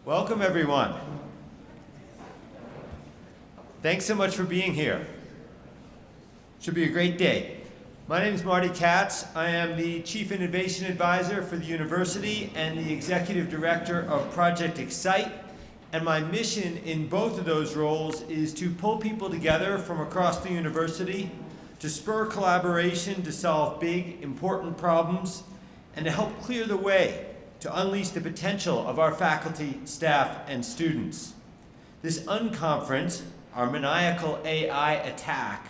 Welcome, everyone. Thanks so much for being here. Should be a great day. My name is Marty Katz. I am the Chief Innovation Advisor for the university and the Executive Director of Project Excite. And my mission in both of those roles is to pull people together from across the university to spur collaboration to solve big, important problems and to help clear the way to unleash the potential of our faculty, staff, and students. This unconference, our maniacal AI attack,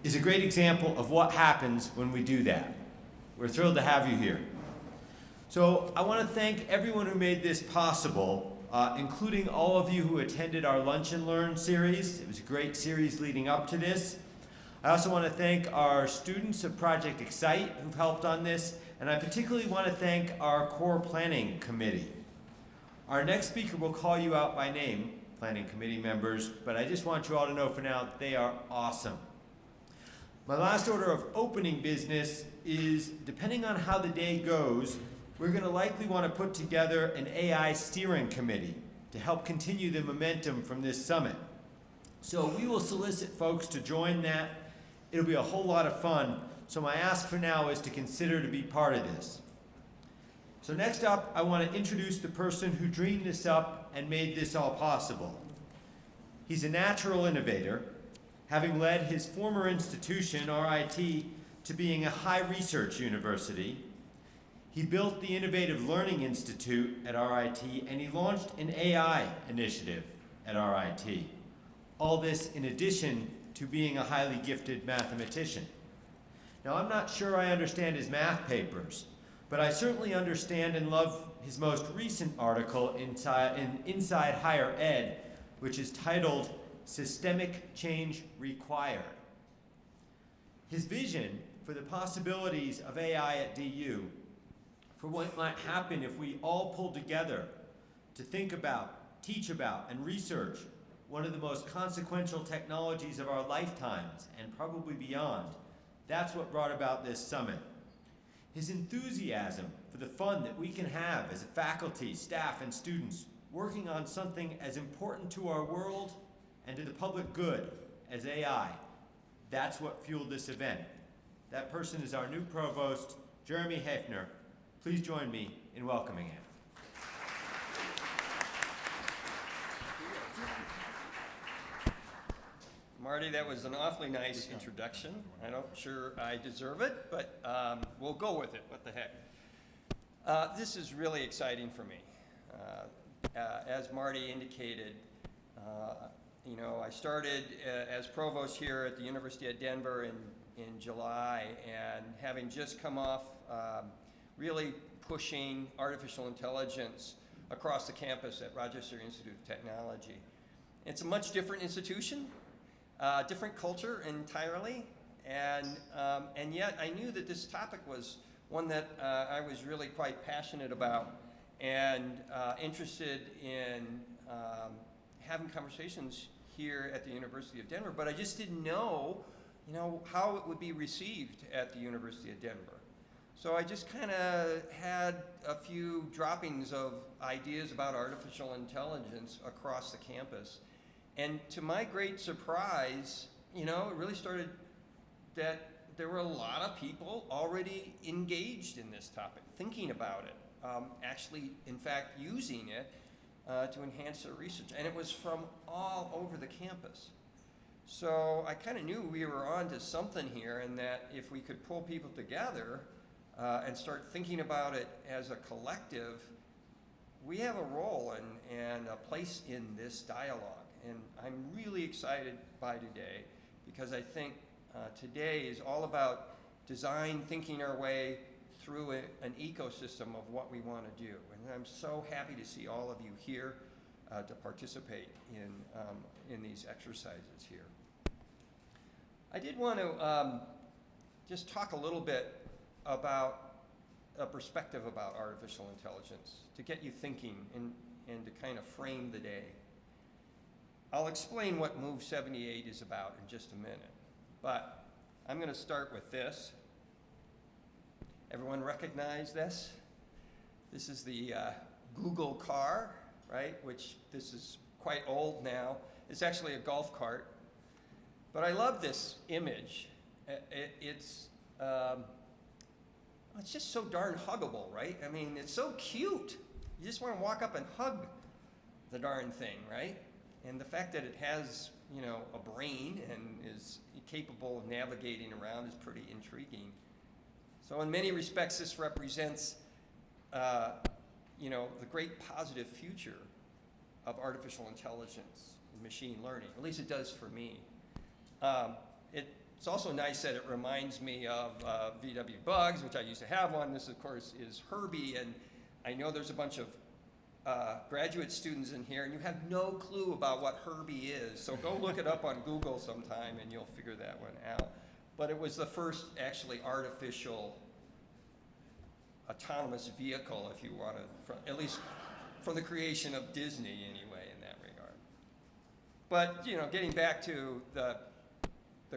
is a great example of what happens when we do that. We're thrilled to have you here. So I want to thank everyone who made this possible, including all of you who attended our Lunch and Learn series. It was a great series leading up to this. I also want to thank our students of Project Excite who've helped on this, and I particularly want to thank our core planning committee. Our next speaker will call you out by name, planning committee members, but I just want you all to know for now they are awesome. My last order of opening business is, depending on how the day goes, we're going to likely want to put together an AI steering committee to help continue the momentum from this summit. So we will solicit folks to join that. It'll be a whole lot of fun. So my ask for now is to consider to be part of this. So next up, I want to introduce the person who dreamed this up and made this all possible. He's a natural innovator, having led his former institution, RIT, to being a high research university. He built the Innovative Learning Institute at RIT, and he launched an AI initiative at RIT. All this in addition to being a highly gifted mathematician. Now, I'm not sure I understand his math papers, but I certainly understand and love his most recent article in Inside Higher Ed, which is titled Systemic Change Required. His vision for the possibilities of AI at DU, for what might happen if we all pulled together to think about, teach about, and research one of the most consequential technologies of our lifetimes and probably beyond. That's what brought about this summit. His enthusiasm for the fun that we can have as a faculty, staff, and students working on something as important to our world and to the public good as AI. That's what fueled this event. That person is our new provost, Jeremy Hefner. Please join me in welcoming him. Marty, that was an awfully nice introduction. I'm not sure I deserve it, but we'll go with it. What the heck? This is really exciting for me. As Marty indicated, I started as provost here at the University of Denver in July, and having just come off really pushing artificial intelligence across the campus at Rochester Institute of Technology. It's a much different institution. Different culture entirely, and yet I knew that this topic was one that I was really quite passionate about and interested in having conversations here at the University of Denver, but I just didn't know, how it would be received at the University of Denver. So I just kind of had a few droppings of ideas about artificial intelligence across the campus. And to my great surprise, it really started that there were a lot of people already engaged in this topic, thinking about it, actually, in fact, using it to enhance their research. And it was from all over the campus. So I kind of knew we were on to something here, and that if we could pull people together and start thinking about it as a collective, we have a role and a place in this dialogue. And I'm really excited by today because I think today is all about design thinking our way through an ecosystem of what we want to do. And I'm so happy to see all of you here to participate in these exercises here. I did want to just talk a little bit about a perspective about artificial intelligence to get you thinking and to kind of frame the day. I'll explain what Move 78 is about in just a minute, but I'm going to start with this. Everyone recognize this? This is the Google car. right? Which this is quite old now. It's actually a golf cart. But I love this image. It's just so darn huggable, right? I mean, it's so cute. You just want to walk up and hug the darn thing, right? And the fact that it has, you know, a brain and is capable of navigating around is pretty intriguing. So in many respects, this represents, you know, the great positive future of artificial intelligence and machine learning. At least it does for me. It's also nice that it reminds me of VW Bugs, which I used to have one. This, of course, is Herbie, and I know there's a bunch of graduate students in here, and you have no clue about what Herbie is. So go look it up on Google sometime, and you'll figure that one out. But it was the first actually artificial autonomous vehicle, if you want to, at least from the creation of Disney anyway, in that regard. But, you know, getting back to the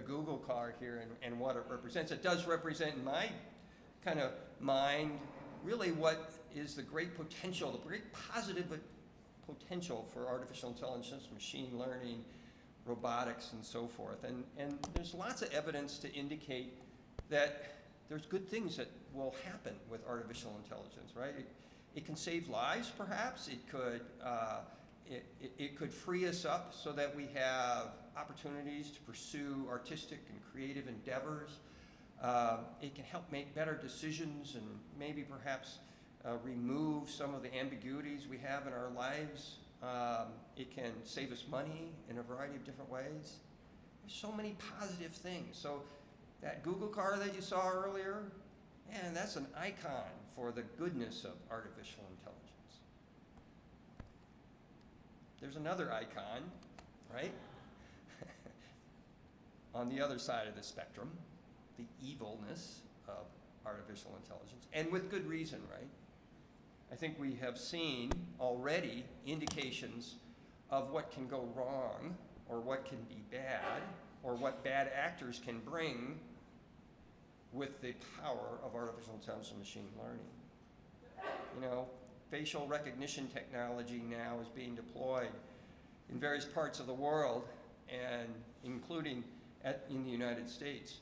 Google car here and what it represents, it does represent in my kind of mind really what is the great potential, the great positive potential for artificial intelligence, machine learning, robotics, and so forth. And there's lots of evidence to indicate that there's good things that will happen with artificial intelligence, right? It can save lives, perhaps. It could free us up so that we have opportunities to pursue artistic and creative endeavors. It can help make better decisions and maybe perhaps remove some of the ambiguities we have in our lives. It can save us money in a variety of different ways. There's so many positive things. So that Google car that you saw earlier, man, that's an icon for the goodness of artificial intelligence. There's another icon, right? On the other side of the spectrum, the evilness of artificial intelligence, and with good reason, right? I think we have seen already indications of what can go wrong, or what can be bad, or what bad actors can bring with the power of artificial intelligence and machine learning. You know, facial recognition technology now is being deployed in various parts of the world, and including in the United States.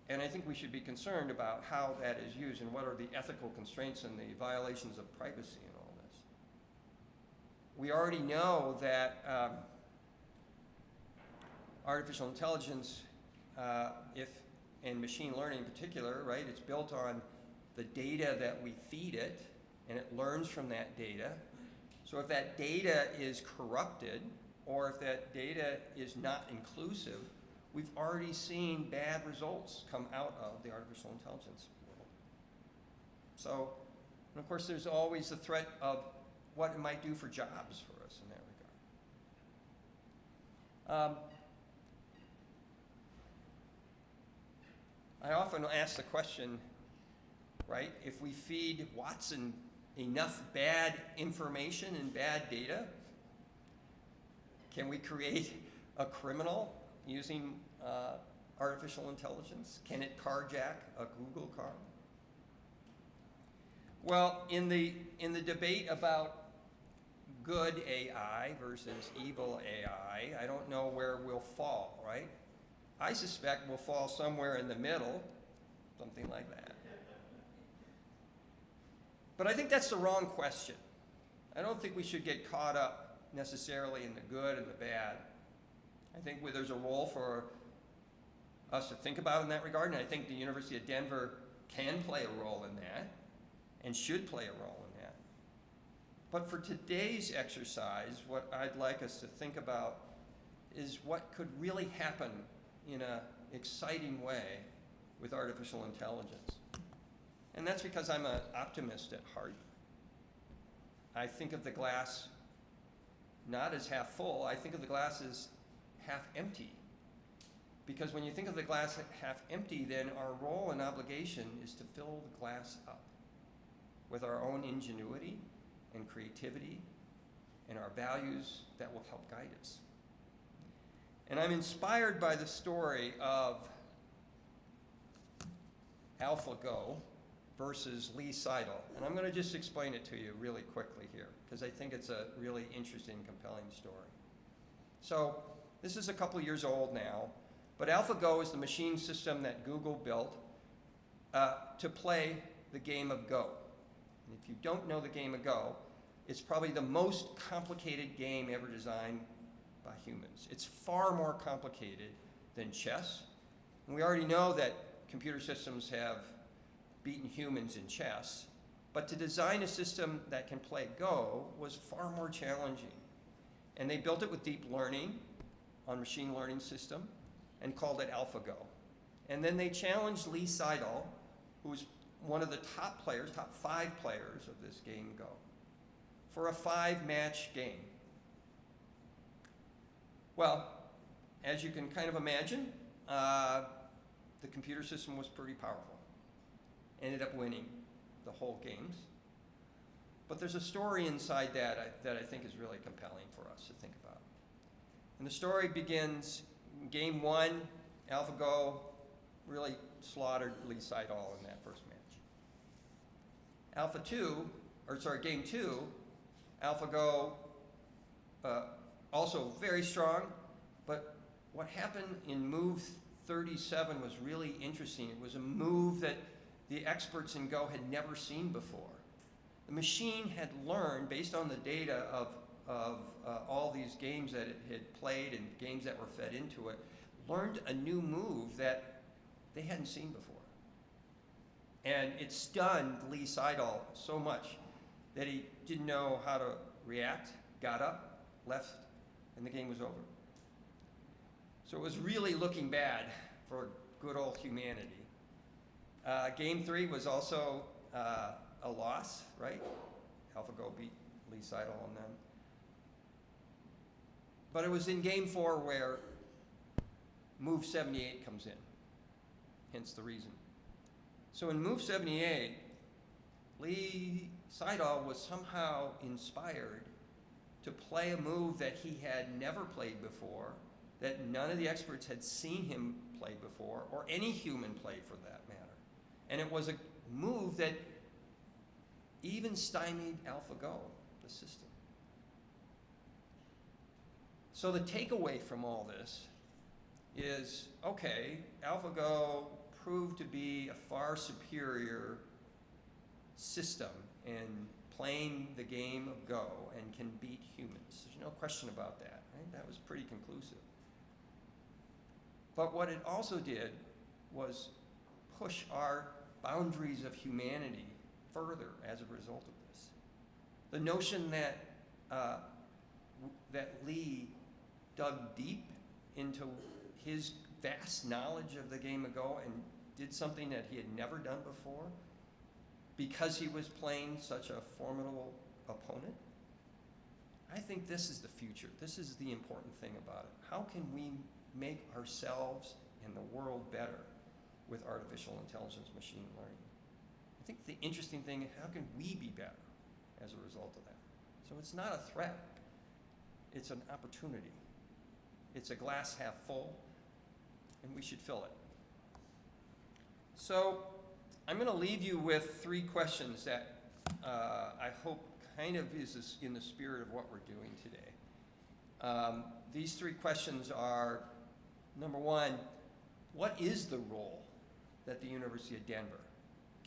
And I think we should be concerned about how that is used and what are the ethical constraints and the violations of privacy in all this. We already know that artificial intelligence, and machine learning in particular, right, it's built on the data that we feed it, and it learns from that data. So if that data is corrupted, or if that data is not inclusive, we've already seen bad results come out of the artificial intelligence world. So, and of course, there's always the threat of what it might do for jobs for us in that regard. I often ask the question, right, if we feed Watson enough bad information and bad data, can we create a criminal using artificial intelligence? Can it carjack a Google car? Well, in the debate about good AI versus evil AI, I don't know where we'll fall, right? I suspect we'll fall somewhere in the middle, something like that. But I think that's the wrong question. I don't think we should get caught up necessarily in the good and the bad. I think there's a role for us to think about in that regard, and I think the University of Denver can play a role in that and should play a role in that. But for today's exercise, what I'd like us to think about is what could really happen in an exciting way with artificial intelligence. And that's because I'm an optimist at heart. I think of the glass not as half full, I think of the glass as half empty. Because when you think of the glass half empty, then our role and obligation is to fill the glass up with our own ingenuity and creativity and our values that will help guide us. And I'm inspired by the story of AlphaGo, versus Lee Seidel. And I'm going to just explain it to you really quickly here, because I think it's a really interesting, compelling story. So this is a couple years old now, but AlphaGo is the machine system that Google built to play the game of Go. And if you don't know the game of Go, it's probably the most complicated game ever designed by humans. It's far more complicated than chess. And we already know that computer systems have beaten humans in chess, but to design a system that can play Go was far more challenging. And they built it with deep learning on machine learning system and called it AlphaGo. And then they challenged Lee Seidel, who was one of the top players, top 5 players of this game Go, for a 5-match game. Well, as you can kind of imagine, the computer system was pretty powerful. Ended up winning the whole games. But there's a story inside that I think is really compelling for us to think about. And the story begins in game 1, AlphaGo really slaughtered Lee Seidel in that first match. Game 2, AlphaGo also very strong, but what happened in move 37 was really interesting. It was a move that the experts in Go had never seen before. The machine had learned, based on the data of all these games that it had played and games that were fed into it, learned a new move that they hadn't seen before. And it stunned Lee Seidel so much that he didn't know how to react, got up, left, and the game was over. So it was really looking bad for good old humanity. Game 3 was also a loss, right? AlphaGo beat Lee Seidel on them. But it was in game 4 where move 78 comes in, hence the reason. So in move 78, Lee Seidel was somehow inspired to play a move that he had never played before, that none of the experts had seen him play before, or any human play for that matter. And it was a move that even stymied AlphaGo, the system. So the takeaway from all this is, okay, AlphaGo proved to be a far superior system in playing the game of Go and can beat humans. There's no question about that, right? That was pretty conclusive. But what it also did was push our boundaries of humanity further as a result of this. The notion that that Lee dug deep into his vast knowledge of the game of Go and did something that he had never done before because he was playing such a formidable opponent. I think this is the future. This is the important thing about it. How can we make ourselves and the world better with artificial intelligence, machine learning? I think the interesting thing is, how can we be better as a result of that? So it's not a threat. It's an opportunity. It's a glass half full, and we should fill it. So I'm going to leave you with 3 questions that I hope kind of is in the spirit of what we're doing today. These 3 questions are, number 1, what is the role that the University of Denver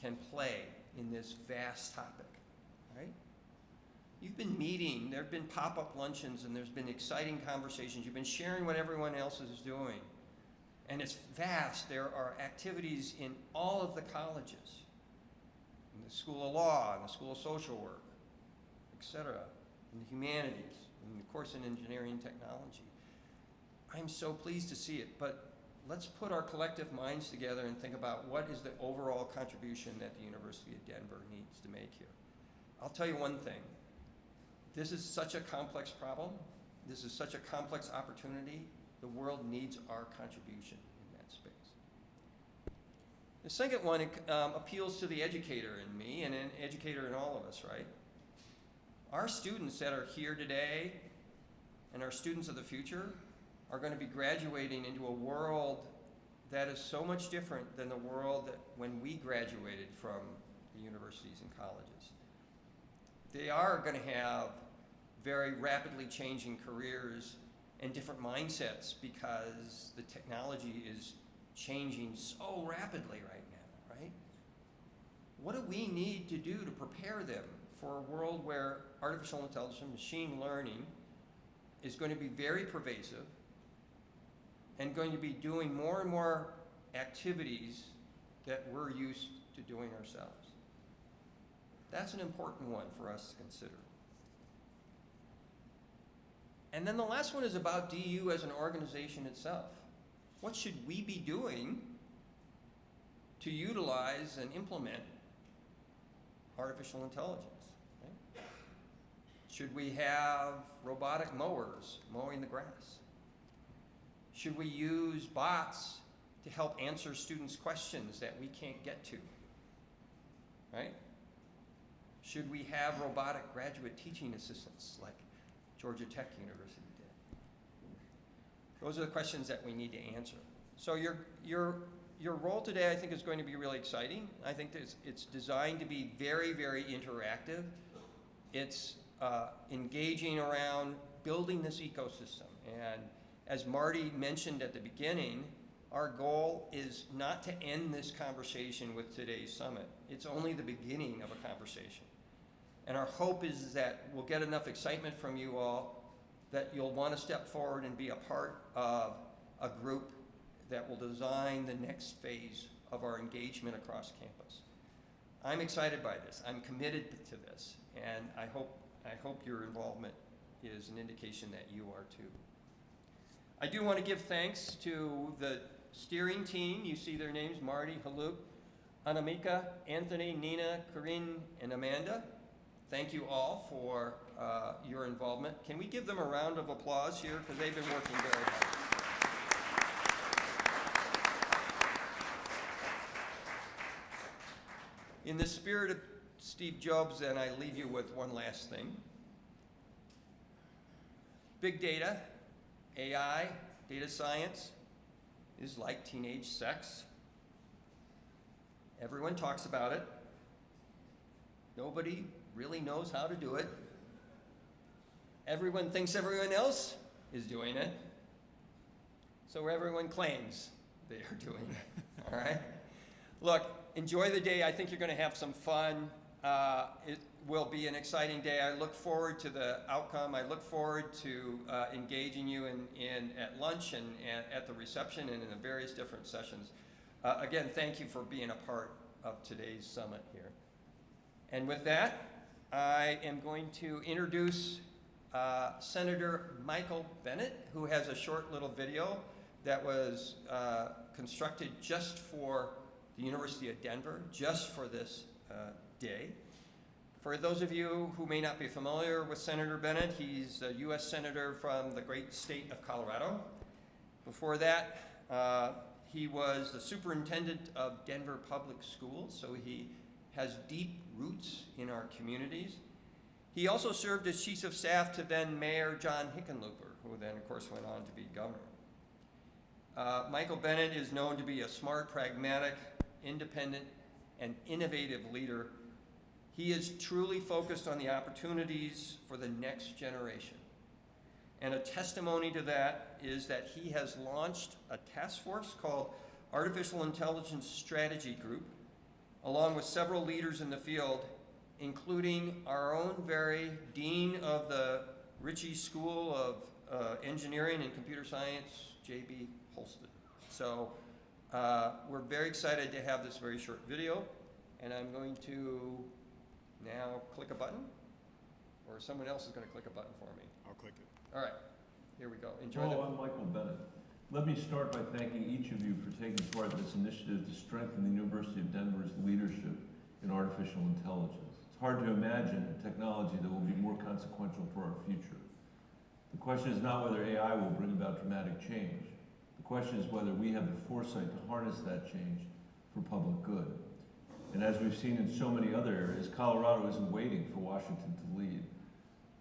can play in this vast topic, right? You've been meeting, there have been pop-up luncheons, and there's been exciting conversations. You've been sharing what everyone else is doing. And it's vast. There are activities in all of the colleges, in the School of Law, in the School of Social Work, etc., in the humanities, and of course in engineering and technology. I'm so pleased to see it, but let's put our collective minds together and think about what is the overall contribution that the University of Denver needs to make here. I'll tell you one thing. This is such a complex problem. This is such a complex opportunity. The world needs our contribution in that space. The second one appeals to the educator in me and an educator in all of us, right? Our students that are here today and our students of the future are going to be graduating into a world that is so much different than the world that when we graduated from the universities and colleges. They are going to have very rapidly changing careers and different mindsets because the technology is changing so rapidly right now, right? What do we need to do to prepare them for a world where artificial intelligence and machine learning is going to be very pervasive and going to be doing more and more activities that we're used to doing ourselves? That's an important one for us to consider. And then the last one is about DU as an organization itself. What should we be doing to utilize and implement artificial intelligence? Right? Should we have robotic mowers mowing the grass? Should we use bots to help answer students' questions that we can't get to? Right? Should we have robotic graduate teaching assistants like Georgia Tech University did? Those are the questions that we need to answer. So your role today, I think, is going to be really exciting. I think it's designed to be very, very interactive. It's engaging around building this ecosystem. And as Marty mentioned at the beginning, our goal is not to end this conversation with today's summit. It's only the beginning of a conversation. And our hope is that we'll get enough excitement from you all that you'll want to step forward and be a part of a group that will design the next phase of our engagement across campus. I'm excited by this. I'm committed to this. And I hope your involvement is an indication that you are too. I do want to give thanks to the steering team. You see their names: Marty, Haluk, Anamika, Anthony, Nina, Corinne, and Amanda. Thank you all for your involvement. Can we give them a round of applause here? Because they've been working very hard. In the spirit of Steve Jobs, then, I leave you with one last thing. Big data, AI, data science is like teenage sex. Everyone talks about it. Nobody really knows how to do it. Everyone thinks everyone else is doing it. So everyone claims they are doing it. All right? Look, enjoy the day. I think you're going to have some fun. It will be an exciting day. I look forward to the outcome. I look forward to engaging you at lunch and at the reception and in the various different sessions. Again, thank you for being a part of today's summit here. And with that, I am going to introduce Senator Michael Bennet, who has a short little video that was constructed just for the University of Denver, just for this day. For those of you who may not be familiar with Senator Bennet, he's a U.S. Senator from the great state of Colorado. Before that, he was the superintendent of Denver Public Schools, so he has deep roots in our communities. He also served as chief of staff to then Mayor John Hickenlooper, who then, of course, went on to be governor. Michael Bennet is known to be a smart, pragmatic, independent, and innovative leader. He is truly focused on the opportunities for the next generation. And a testimony to that is that he has launched a task force called Artificial Intelligence Strategy Group, along with several leaders in the field, including our own very dean of the Ritchie School of Engineering and Computer Science, J.B. Holston. So we're very excited to have this very short video, and I'm going to now click a button, or someone else is going to click a button for me. I'll click it. All right, here we go. Enjoy. Hello, I'm Michael Bennet. Let me start by thanking each of you for taking part in this initiative to strengthen the University of Denver's leadership in artificial intelligence. It's hard to imagine a technology that will be more consequential for our future. The question is not whether AI will bring about dramatic change. The question is whether we have the foresight to harness that change for public good. And as we've seen in so many other areas, Colorado isn't waiting for Washington to lead.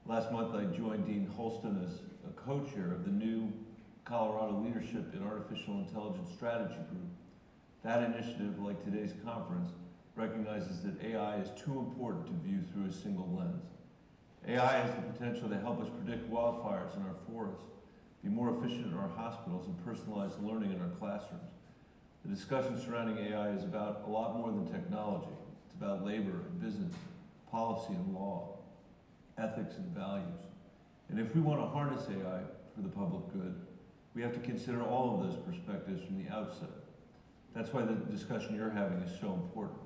Last month, I joined Dean Holston as a co-chair of the new Colorado Leadership in Artificial Intelligence Strategy Group. That initiative, like today's conference, recognizes that AI is too important to view through a single lens. AI has the potential to help us predict wildfires in our forests, be more efficient in our hospitals, and personalize learning in our classrooms. The discussion surrounding AI is about a lot more than technology. It's about labor and business, policy and law, ethics and values. And if we want to harness AI for the public good, we have to consider all of those perspectives from the outset. That's why the discussion you're having is so important.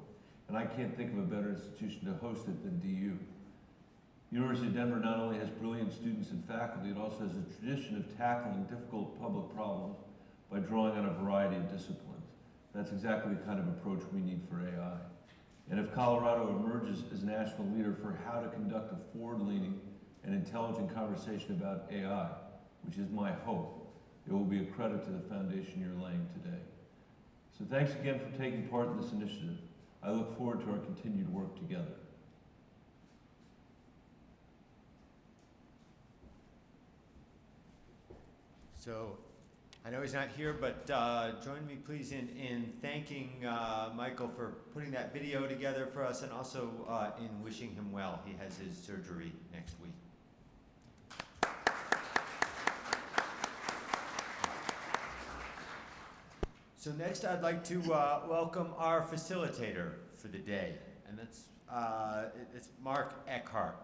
And I can't think of a better institution to host it than DU. University of Denver not only has brilliant students and faculty, it also has a tradition of tackling difficult public problems by drawing on a variety of disciplines. That's exactly the kind of approach we need for AI. And if Colorado emerges as a national leader for how to conduct a forward-leaning and intelligent conversation about AI, which is my hope, it will be a credit to the foundation you're laying today. So thanks again for taking part in this initiative. I look forward to our continued work together. So, I know he's not here, but join me please in thanking Michael for putting that video together for us, and also in wishing him well. He has his surgery next week. So next I'd like to welcome our facilitator for the day, and it's Mark Eckhart.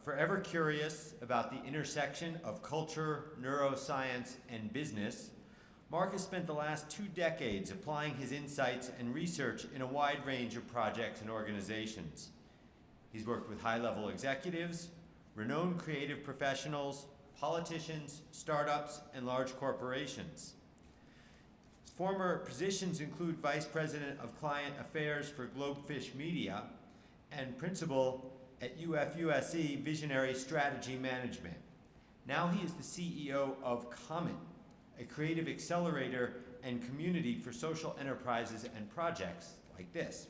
Forever curious about the intersection of culture, neuroscience, and business, Mark has spent the last 2 decades applying his insights and research in a wide range of projects and organizations. He's worked with high-level executives, renowned creative professionals, politicians, startups, and large corporations. His former positions include Vice President of Client Affairs for Globefish Media and Principal at UF-USC Visionary Strategy Management. Now he is the CEO of Common, a creative accelerator and community for social enterprises and projects like this.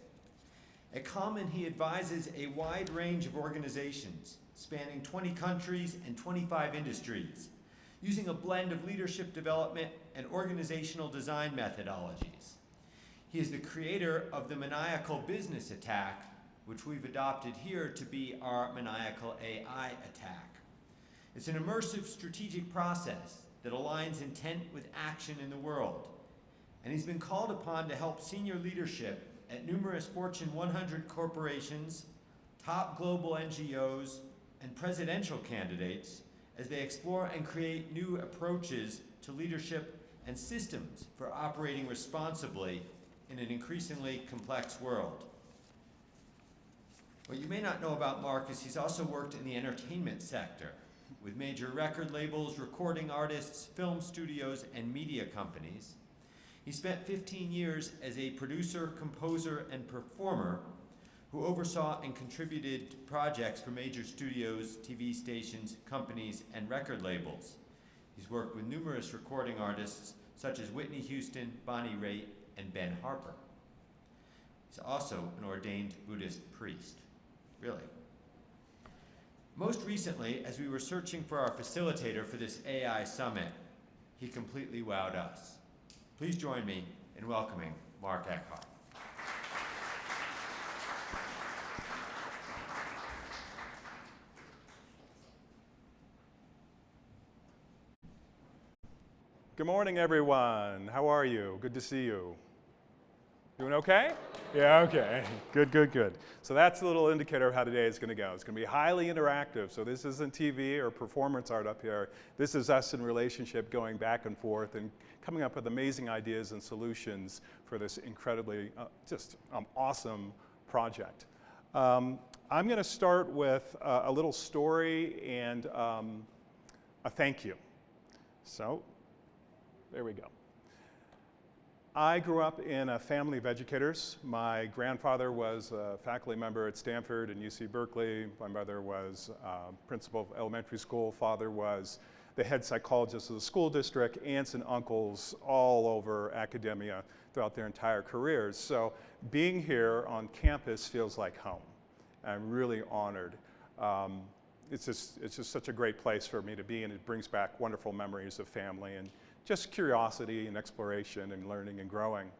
At Common, he advises a wide range of organizations spanning 20 countries and 25 industries, using a blend of leadership development and organizational design methodologies. He is the creator of the Maniacal Business Attack, which we've adopted here to be our Maniacal AI Attack. It's an immersive strategic process that aligns intent with action in the world. And he's been called upon to help senior leadership at numerous Fortune 100 corporations, top global NGOs, and presidential candidates as they explore and create new approaches to leadership and systems for operating responsibly in an increasingly complex world. What you may not know about Mark is he's also worked in the entertainment sector with major record labels, recording artists, film studios, and media companies. He spent 15 years as a producer, composer, and performer who oversaw and contributed to projects for major studios, TV stations, companies, and record labels. He's worked with numerous recording artists such as Whitney Houston, Bonnie Raitt, and Ben Harper. He's also an ordained Buddhist priest. Really. Most recently, as we were searching for our facilitator for this AI summit, he completely wowed us. Please join me in welcoming Mark Eckhart. Good morning, everyone. How are you? Good to see you. Doing okay? Yeah, okay. Good, good, good. So that's a little indicator of how today is going to go. It's going to be highly interactive. So this isn't TV or performance art up here. This is us in relationship going back and forth and coming up with amazing ideas and solutions for this incredibly awesome project. I'm going to start with a little story and a thank you. So there we go. I grew up in a family of educators. My grandfather was a faculty member at Stanford and UC Berkeley. My mother was principal of elementary school. Father was the head psychologist of the school district. Aunts and uncles all over academia throughout their entire careers. So being here on campus feels like home. I'm really honored. It's just such a great place for me to be, and it brings back wonderful memories of family and just curiosity and exploration and learning and growing.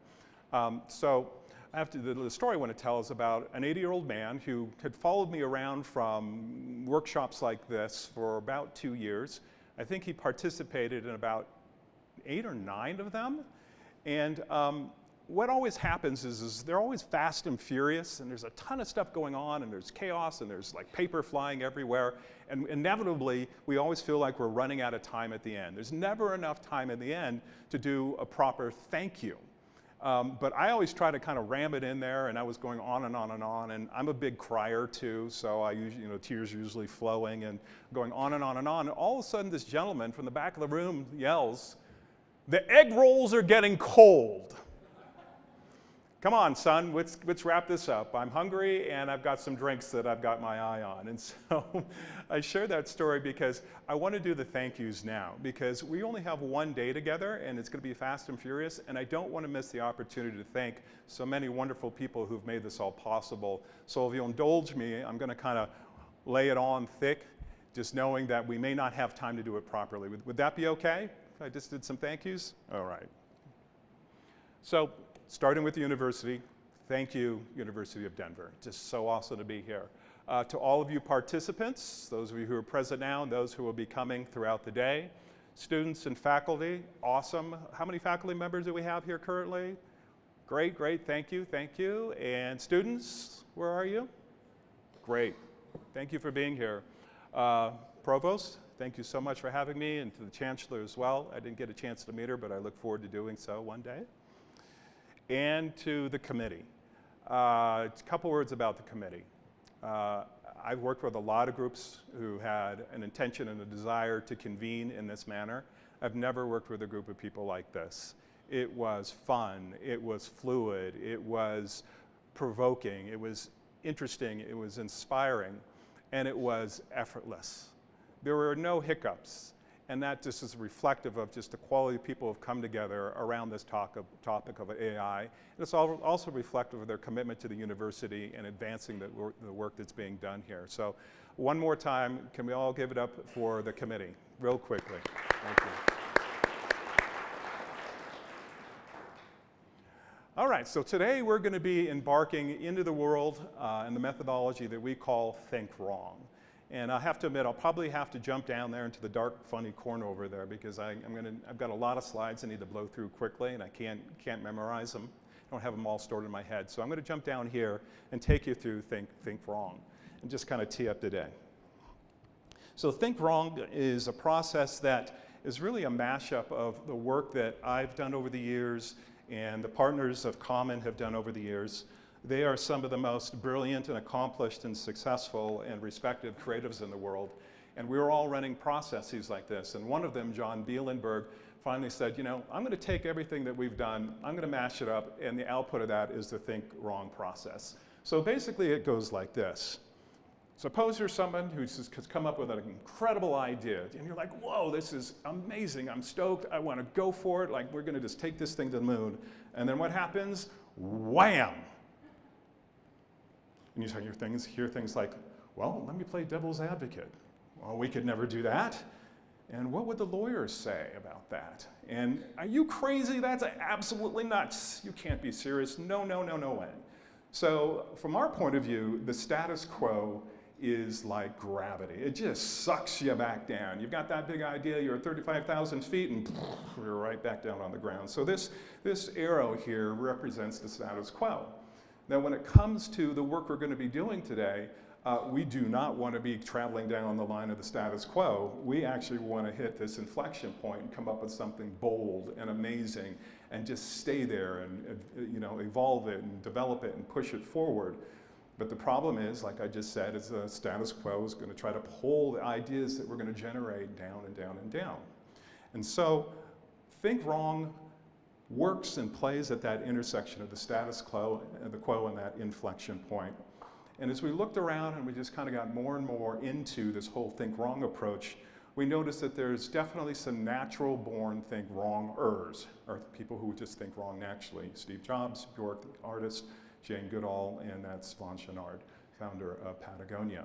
So the story I want to tell is about an 80-year-old man who had followed me around from workshops like this for about 2 years. I think he participated in about 8 or 9 of them. And what always happens is they're always fast and furious, and there's a ton of stuff going on, and there's chaos, and there's like paper flying everywhere. And inevitably, we always feel like we're running out of time at the end. There's never enough time at the end to do a proper thank you. But I always try to kind of ram it in there, and I was going on and on and on, and I'm a big crier too, so I usually, tears are usually flowing and going on and on and on. And all of a sudden, this gentleman from the back of the room yells, "The egg rolls are getting cold." Come on, son, let's wrap this up. I'm hungry, and I've got some drinks that I've got my eye on. And so I share that story because I want to do the thank yous now, because we only have one day together, and it's going to be fast and furious, and I don't want to miss the opportunity to thank so many wonderful people who've made this all possible. So if you'll indulge me, I'm going to kind of lay it on thick, just knowing that we may not have time to do it properly. Would that be okay if I just did some thank yous? All right. So, starting with the university, thank you, University of Denver. Just so awesome to be here. To all of you participants, those of you who are present now and those who will be coming throughout the day, students and faculty, awesome. How many faculty members do we have here currently? Great, great, thank you, thank you. And students, where are you? Great, thank you for being here. Provost, thank you so much for having me, and to the Chancellor as well. I didn't get a chance to meet her, but I look forward to doing so one day. And to the committee. A couple words about the committee. I've worked with a lot of groups who had an intention and a desire to convene in this manner. I've never worked with a group of people like this. It was fun, it was fluid, it was provoking, it was interesting, it was inspiring, and it was effortless. There were no hiccups. And that just is reflective of just the quality of people who have come together around this topic of AI. And it's also reflective of their commitment to the university and advancing the work that's being done here. So one more time, can we all give it up for the committee, real quickly? Thank you. All right, so today we're going to be embarking into the world and the methodology that we call Think Wrong. And I have to admit, I'll probably have to jump down there into the dark, funny corner over there, because I've got a lot of slides I need to blow through quickly, and I can't memorize them. I don't have them all stored in my head. So I'm going to jump down here and take you through Think Wrong, and just kind of tee up the day. So Think Wrong is a process that is really a mashup of the work that I've done over the years and the partners of Common have done over the years. They are some of the most brilliant and accomplished and successful and respected creatives in the world. And we were all running processes like this. And one of them, John Bielenberg, finally said, I'm going to take everything that we've done, I'm going to mash it up, and the output of that is the Think Wrong process. So basically it goes like this. Suppose you're someone who's come up with an incredible idea, and you're like, whoa, this is amazing, I'm stoked, I want to go for it, like we're going to just take this thing to the moon. And then what happens? Wham! And you hear things like, well, let me play devil's advocate. Well, we could never do that. And what would the lawyers say about that? And are you crazy? That's absolutely nuts. You can't be serious. No, no, no, no way. So from our point of view, the status quo is like gravity. It just sucks you back down. You've got that big idea, you're at 35,000 feet, and you're right back down on the ground. So this arrow here represents the status quo. Now, when it comes to the work we're going to be doing today, we do not want to be traveling down the line of the status quo. We actually want to hit this inflection point and come up with something bold and amazing and just stay there and evolve it and develop it and push it forward. But the problem is, like I just said, is the status quo is going to try to pull the ideas that we're going to generate down and down and down. And so Think Wrong works and plays at that intersection of the status quo and that inflection point. And as we looked around and we just kind of got more and more into this whole Think Wrong approach, we noticed that there's definitely some natural born Think Wrong-ers, or people who just think wrong naturally. Steve Jobs, Bjork, the artist, Jane Goodall, and that's Yvon Chouinard, founder of Patagonia.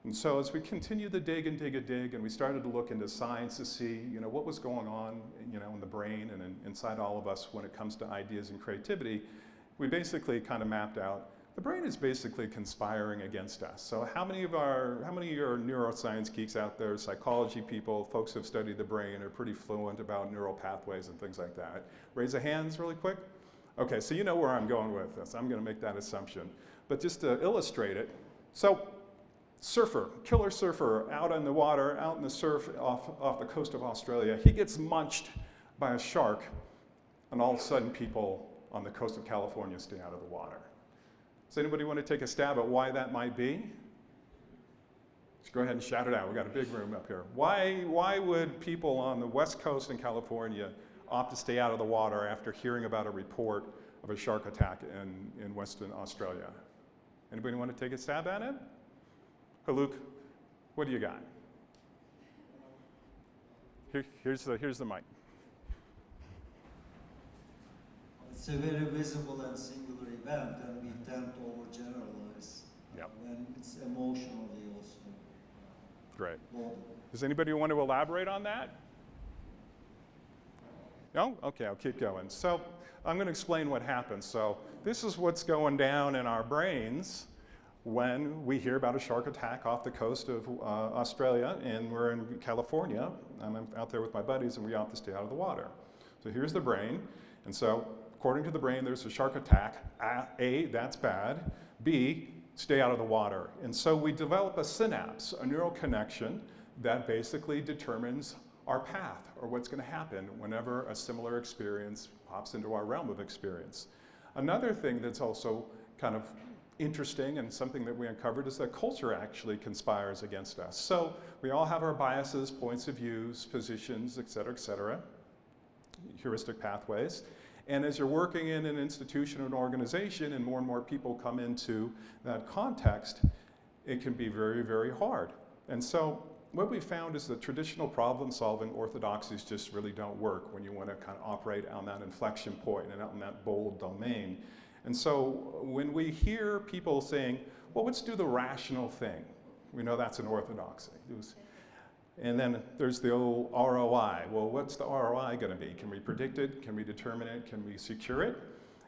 And so as we continued to dig and we started to look into science to see, what was going on, in the brain and inside all of us when it comes to ideas and creativity, we basically kind of mapped out the brain is basically conspiring against us. So how many of your neuroscience geeks out there, psychology people, folks who have studied the brain, are pretty fluent about neural pathways and things like that? Raise the hands really quick. Okay, so you know where I'm going with this. I'm going to make that assumption. But just to illustrate it, so surfer, killer surfer out on the water, out in the surf off the coast of Australia, he gets munched by a shark, and all of a sudden people on the coast of California stay out of the water. Does anybody want to take a stab at why that might be? Just go ahead and shout it out. We've got a big room up here. Why would people on the west coast in California opt to stay out of the water after hearing about a report of a shark attack in Western Australia? Anybody want to take a stab at it? Haluk, what do you got? Here's the mic. It's a very visible and singular event, and we tend to overgeneralize. Yep. When it's emotionally also. Great. Loaded. Does anybody want to elaborate on that? No? Okay, I'll keep going. So I'm going to explain what happens. So this is what's going down in our brains when we hear about a shark attack off the coast of Australia, and we're in California. I'm out there with my buddies, and we opt to stay out of the water. So here's the brain. And so according to the brain, there's a shark attack. A, that's bad. B, stay out of the water. And so we develop a synapse, a neural connection that basically determines our path, or what's going to happen whenever a similar experience pops into our realm of experience. Another thing that's also kind of interesting and something that we uncovered is that culture actually conspires against us. So we all have our biases, points of views, positions, et cetera, heuristic pathways. And as you're working in an institution or an organization and more people come into that context, it can be very, very hard. And so what we found is that traditional problem-solving orthodoxies just really don't work when you want to kind of operate on that inflection point and out in that bold domain. And so when we hear people saying, well, let's do the rational thing, we know that's an orthodoxy. And then there's the old ROI. Well, what's the ROI going to be? Can we predict it? Can we determine it? Can we secure it?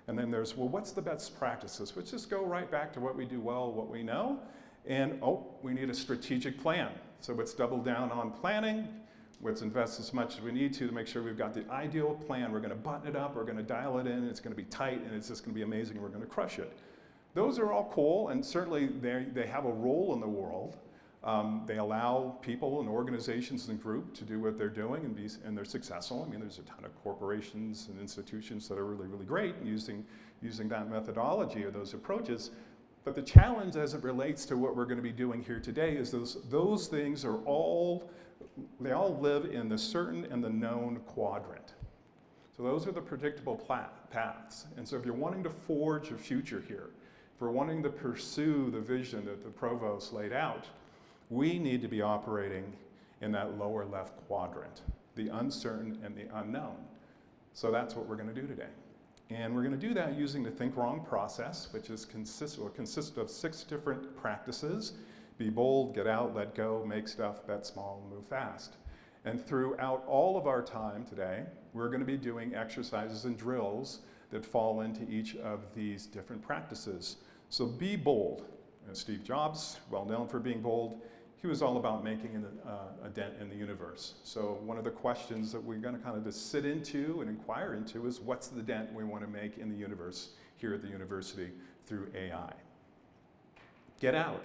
And then there's, well, what's the best practices? Let's just go right back to what we do well, what we know. And, oh, we need a strategic plan. So let's double down on planning. Let's invest as much as we need to make sure we've got the ideal plan. We're going to button it up. We're going to dial it in. It's going to be tight, and it's just going to be amazing. And we're going to crush it. Those are all cool, and certainly they have a role in the world. They allow people and organizations and groups to do what they're doing and they're successful. I mean, there's a ton of corporations and institutions that are really, really great using that methodology or those approaches. But the challenge as it relates to what we're going to be doing here today is those things are they all live in the certain and the known quadrant. So those are the predictable paths. And so if you're wanting to forge a future here, if we're wanting to pursue the vision that the provost laid out, we need to be operating in that lower left quadrant, the uncertain and the unknown. So that's what we're going to do today. And we're going to do that using the Think Wrong process, which consists of 6 different practices. Be bold, get out, let go, make stuff, bet small, move fast. And throughout all of our time today, we're going to be doing exercises and drills that fall into each of these different practices. So be bold. Steve Jobs, well known for being bold, he was all about making a dent in the universe. So one of the questions that we're going to kind of just sit into and inquire into is what's the dent we want to make in the universe here at the university through AI. Get out.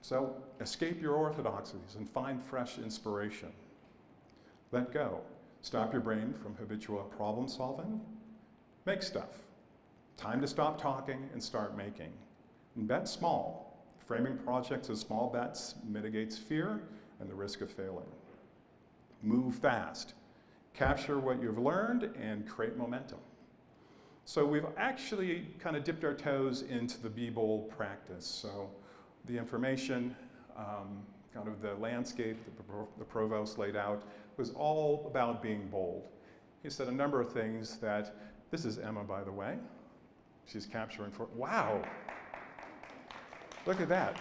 So escape your orthodoxies and find fresh inspiration. Let go. Stop your brain from habitual problem solving. Make stuff. Time to stop talking and start making. And bet small. Framing projects as small bets mitigates fear and the risk of failing. Move fast. Capture what you've learned and create momentum. So we've actually kind of dipped our toes into the Be Bold practice. So the information, kind of the landscape that the provost laid out was all about being bold. He said a number of things that, this is Emma, by the way. She's capturing wow. Look at that.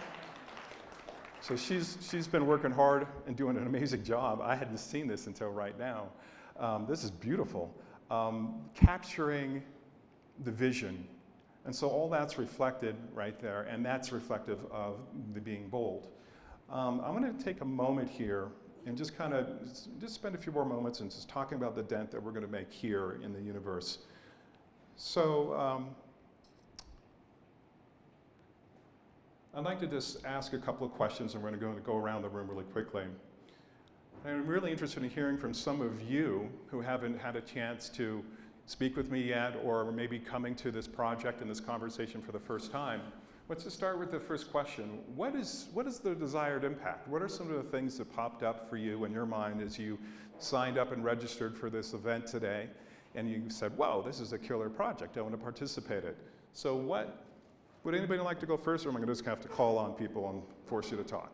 So she's been working hard and doing an amazing job. I hadn't seen this until right now. This is beautiful. Capturing the vision. And so all that's reflected right there, and that's reflective of the being bold. I'm going to take a moment here and just kind of just spend a few more moments and just talking about the dent that we're going to make here in the universe. So I'd like to just ask a couple of questions, and we're going to go around the room really quickly. I'm really interested in hearing from some of you who haven't had a chance to speak with me yet, or maybe coming to this project and this conversation for the first time. Let's just start with the first question. What is the desired impact? What are some of the things that popped up for you in your mind as you signed up and registered for this event today, and you said, "Whoa, this is a killer project, I want to participate in it." So would anybody like to go first, or am I going to just have to call on people and force you to talk?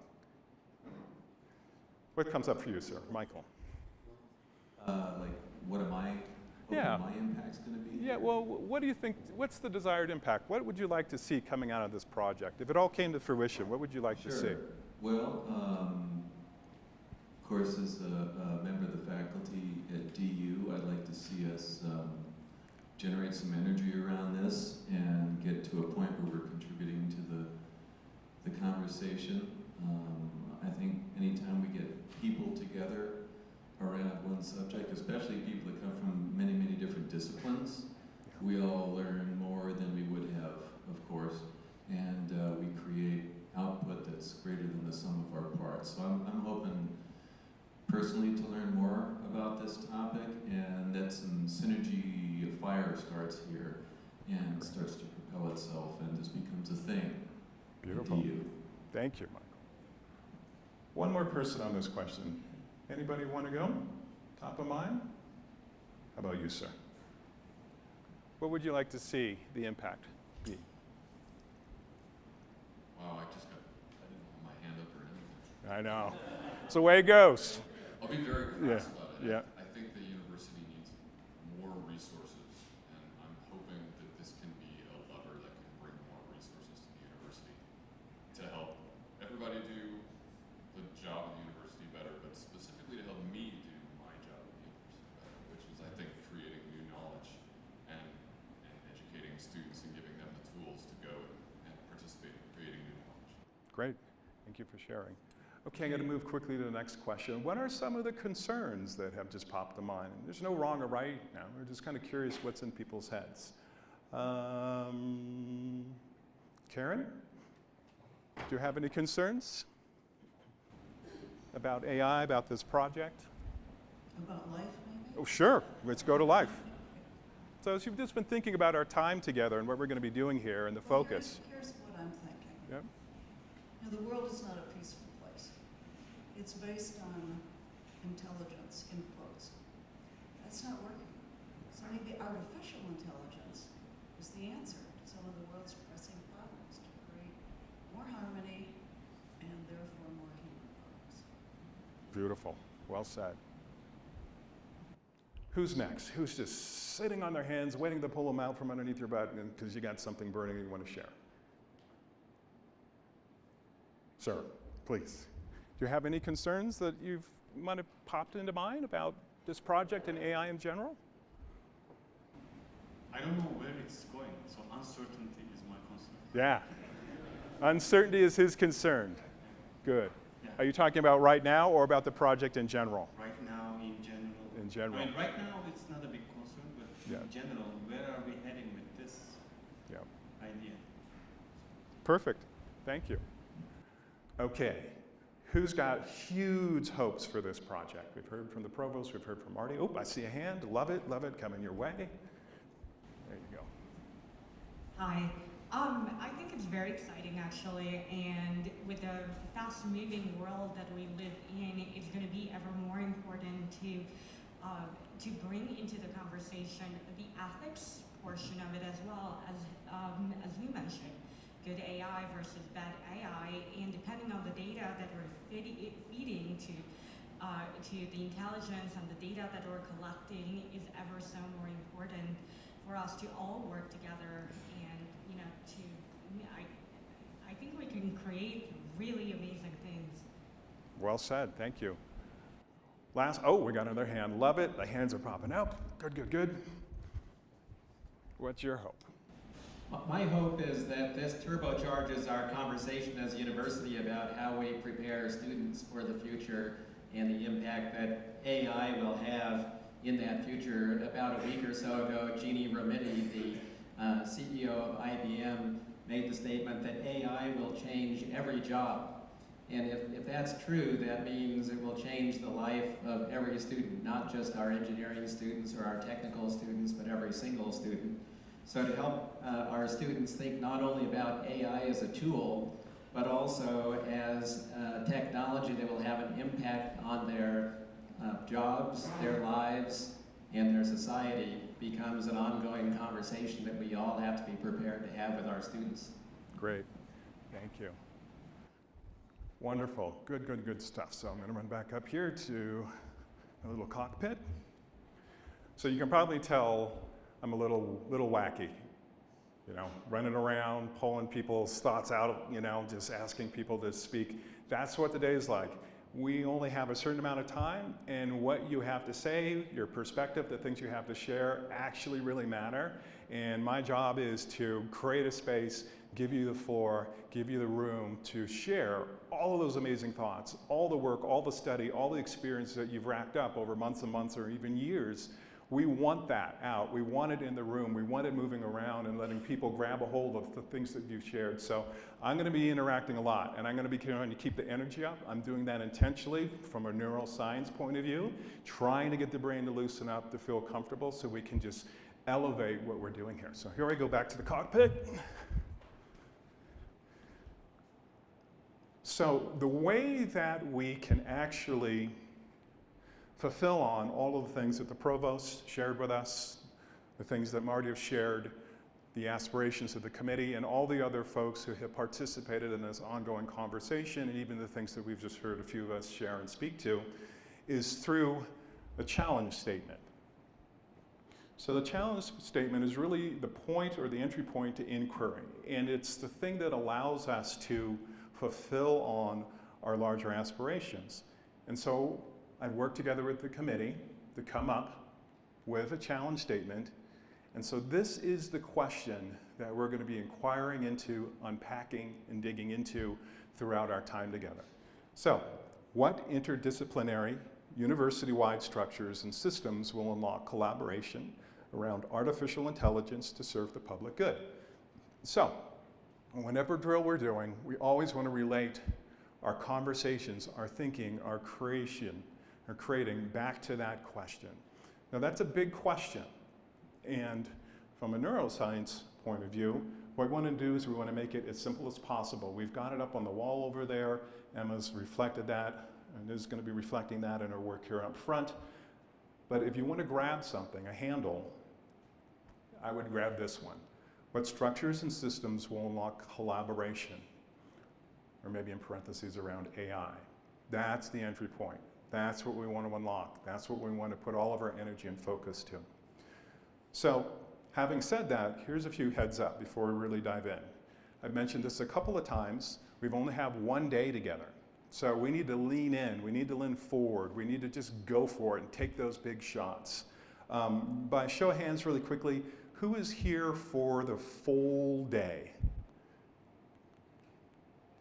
What comes up for you, sir? Michael. Like, what am I hoping Yeah. my impact's going to be? Yeah, well, what do you think, what's the desired impact? What would you like to see coming out of this project? If it all came to fruition, what would you like to see? Sure. Well, of course, as a member of the faculty at DU, I'd like to see us generate some energy around this and get to a point where we're contributing to the conversation. I think anytime we get people together around one subject, especially people that come from many, many different disciplines, we all learn more than we would have, of course, and we create output that's greater than the sum of our parts. So I'm hoping personally to learn more about this topic, and that some synergy fire starts here and starts to propel itself and just becomes a thing. Beautiful. at DU. Thank you, Michael. One more person on this question. Anybody want to go? Top of mind? How about you, sir? What would you like to see the impact be? Wow, I didn't hold my hand up or anything. I know. It's the way it goes. I'll be very crass about it. Yeah. I think the university needs more resources, and I'm hoping that this can be a lever that can bring more resources to the university to help everybody do the job of the university better, but specifically to help me do my job of the university better, which is, I think, creating new knowledge and educating students and giving them the tools to go and participate in creating new knowledge. Great. Thank you for sharing. Okay, I'm going to move quickly to the next question. What are some of the concerns that have just popped to mind? There's no wrong or right now. We're just kind of curious what's in people's heads. Karen, do you have any concerns about AI, about this project? About life, maybe? Oh, sure. Let's go to life. So as you've just been thinking about our time together and what we're going to be doing here and the Well, focus. Here's what I'm thinking. Yep. You know, the world is not a peaceful place. It's based on intelligence, in quotes. That's not working. So maybe artificial intelligence is the answer to some of the world's pressing problems, to create more harmony and therefore more human progress. Beautiful. Well said. Who's next? Who's just sitting on their hands, waiting to pull them out from underneath your butt because you got something burning you want to share? Sir, please. Do you have any concerns that might have popped into mind about this project and AI in general? I don't know where it's going, so uncertainty is my concern. Yeah. Uncertainty is his concern. Good. Yeah. Are you talking about right now or about the project in general? Right now, in general. In general. I mean, right now it's not a big concern, but Yeah. in general, where are we heading with this Yeah. idea? Perfect. Thank you. Okay. Who's got huge hopes for this project? We've heard from the provost, we've heard from Marty. Oh, I see a hand. Love it, coming your way. There you go. Hi. I think it's very exciting actually, and with the fast-moving world that we live in, it's going to be ever more important to bring into the conversation the ethics portion of it as well as you mentioned, good AI versus bad AI, and depending on the data that we're feeding to the intelligence and the data that we're collecting is ever so more important for us to all work together and, you know, I think we can create really amazing things. Well said. Thank you. We got another hand. Love it. The hands are popping up. Good. What's your hope? My hope is that this turbocharges our conversation as a university about how we prepare students for the future and the impact that AI will have in that future. About a week or so ago, Jeannie Rometty, the CEO of IBM, made the statement that AI will change every job. And if that's true, that means it will change the life of every student, not just our engineering students or our technical students, but every single student. So to help our students think not only about AI as a tool, but also as technology that will have an impact on their jobs, their lives, and their society becomes an ongoing conversation that we all have to be prepared to have with our students. Great. Thank you. Wonderful. Good stuff. So I'm going to run back up here to a little cockpit. So you can probably tell I'm a little wacky, running around, pulling people's thoughts out, just asking people to speak. That's what the day is like. We only have a certain amount of time, and what you have to say, your perspective, the things you have to share actually really matter. And my job is to create a space, give you the floor, give you the room to share all of those amazing thoughts, all the work, all the study, all the experience that you've racked up over months and months or even years. We want that out. We want it in the room. We want it moving around and letting people grab a hold of the things that you've shared. So I'm going to be interacting a lot, and I'm going to be trying to keep the energy up. I'm doing that intentionally from a neuroscience point of view, trying to get the brain to loosen up, to feel comfortable so we can just elevate what we're doing here. So here I go back to the cockpit. So the way that we can actually fulfill on all of the things that the provost shared with us, the things that Marty have shared, the aspirations of the committee, and all the other folks who have participated in this ongoing conversation, and even the things that we've just heard a few of us share and speak to, is through a challenge statement. So the challenge statement is really the point or the entry point to inquiry, and it's the thing that allows us to fulfill on our larger aspirations. And so I've worked together with the committee to come up with a challenge statement. And so this is the question that we're going to be inquiring into, unpacking, and digging into throughout our time together. So, what interdisciplinary, university-wide structures and systems will unlock collaboration around artificial intelligence to serve the public good? So, whenever drill we're doing, we always want to relate our conversations, our thinking, our creation, or creating back to that question. Now that's a big question, and from a neuroscience point of view, what we want to do is we want to make it as simple as possible. We've got it up on the wall over there. Emma's reflected that, and is going to be reflecting that in her work here up front. But if you want to grab something, a handle, I would grab this one. What structures and systems will unlock collaboration? Or maybe in parentheses around AI. That's the entry point. That's what we want to unlock. That's what we want to put all of our energy and focus to. So, having said that, here's a few heads up before we really dive in. I've mentioned this a couple of times. We've only have one day together. So we need to lean in. We need to lean forward. We need to just go for it and take those big shots. By show of hands really quickly, who is here for the full day?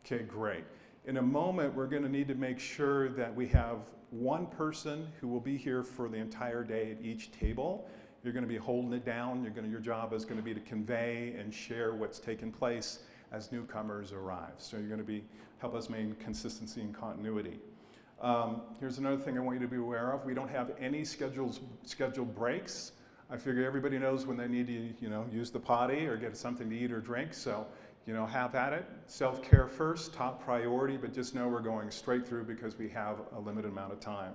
Okay, great. In a moment, we're going to need to make sure that we have one person who will be here for the entire day at each table. You're going to be holding it down. Your job is going to be to convey and share what's taken place as newcomers arrive. So you're going to help us maintain consistency and continuity. Here's another thing I want you to be aware of. We don't have any scheduled breaks. I figure everybody knows when they need to, use the potty or get something to eat or drink. So, have at it. Self-care first, top priority, but just know we're going straight through because we have a limited amount of time.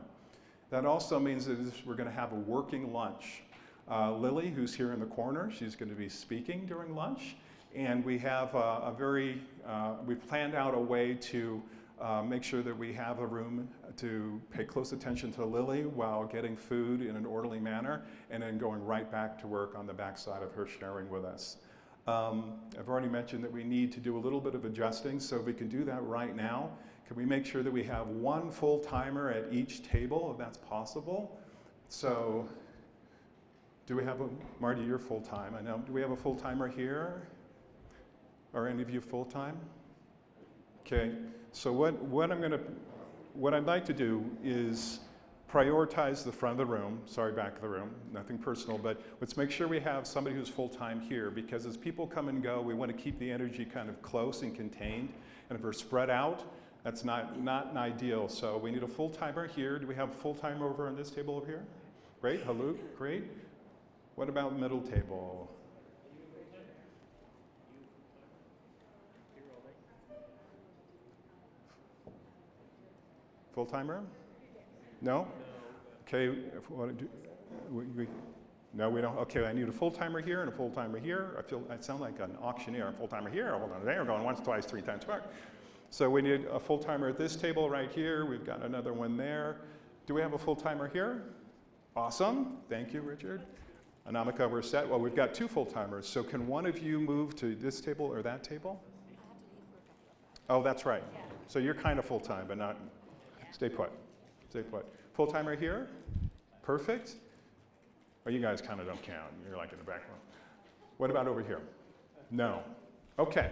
That also means that we're going to have a working lunch. Lily, who's here in the corner, she's going to be speaking during lunch. And we have we've planned out a way to make sure that we have a room to pay close attention to Lily while getting food in an orderly manner, and then going right back to work on the backside of her sharing with us. I've already mentioned that we need to do a little bit of adjusting, so if we can do that right now, can we make sure that we have one full timer at each table, if that's possible? So Do we have a, Marty, you're full-time, I know. Do we have a full-timer here? Are any of you full-time? Okay, so what I'd like to do is prioritize the front of the room, sorry, back of the room, nothing personal, but let's make sure we have somebody who's full-time here, because as people come and go, we want to keep the energy kind of close and contained, and if we're spread out, that's not ideal. So we need a full-timer here. Do we have a full-timer over on this table over here? Great, hello, great. What about middle table? Full-timer? No? Okay, if we want to do, no, we don't. Okay, I need a full-timer here and a full-timer here. I sound like an auctioneer. A full-timer here, hold on there, going once, twice, 3 times back. So we need a full-timer at this table right here. We've got another one there. Do we have a full-timer here? Awesome, thank you, Richard. Anamika, we're set. Well, we've got 2 full-timers. So can one of you move to this table or that table? Oh, that's right. So you're kind of full-time, but not, stay put. Stay put. Full-timer here? Perfect. Oh, you guys kind of don't count. You're like in the back room. What about over here? No. Okay.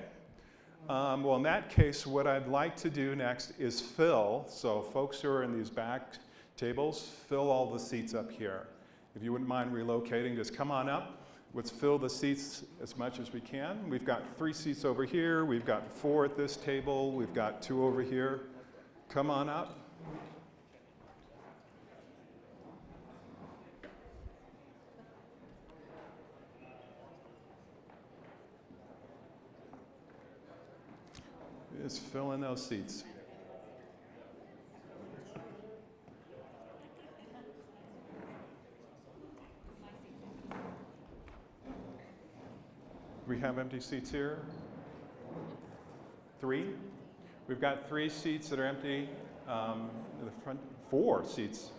Well, in that case, what I'd like to do next is fill, so folks who are in these back tables, fill all the seats up here. If you wouldn't mind relocating, just come on up. Let's fill the seats as much as we can. We've got 3 seats over here. We've got 4 at this table. We've got 2 over here. Come on up. Just fill in those seats. We have empty seats here. 3. We've got 3 seats that are empty. In the front, 4 seats.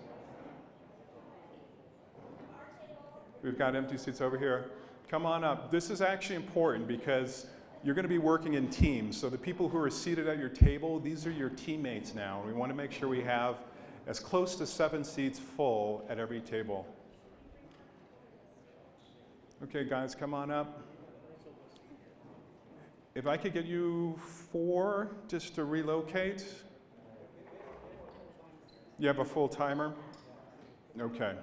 We've got empty seats over here. Come on up. This is actually important because you're going to be working in teams. So the people who are seated at your table, these are your teammates now. We want to make sure we have as close to 7 seats full at every table. Okay, guys, come on up. If I could get you 4 just to relocate. You have a full timer? Okay.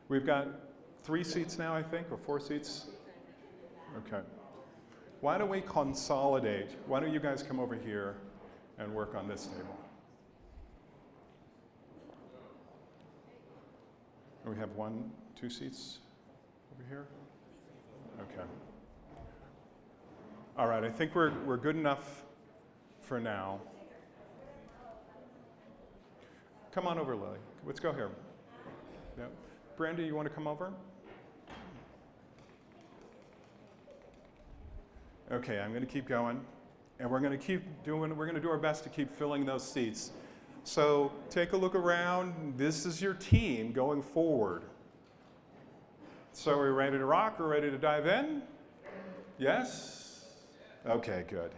We've got 3 seats now, I think, or 4 seats? Okay. Why don't we consolidate? Why don't you guys come over here and work on this table? We have 1, 2 seats over here? Okay. All right, I think we're good enough for now. Come on over, Lily. Let's go here. Yep. Brandy, you want to come over? Okay, I'm going to keep going, and we're going to do our best to keep filling those seats. So take a look around. This is your team going forward. So are we ready to rock? We're ready to dive in? Yes? Okay, good.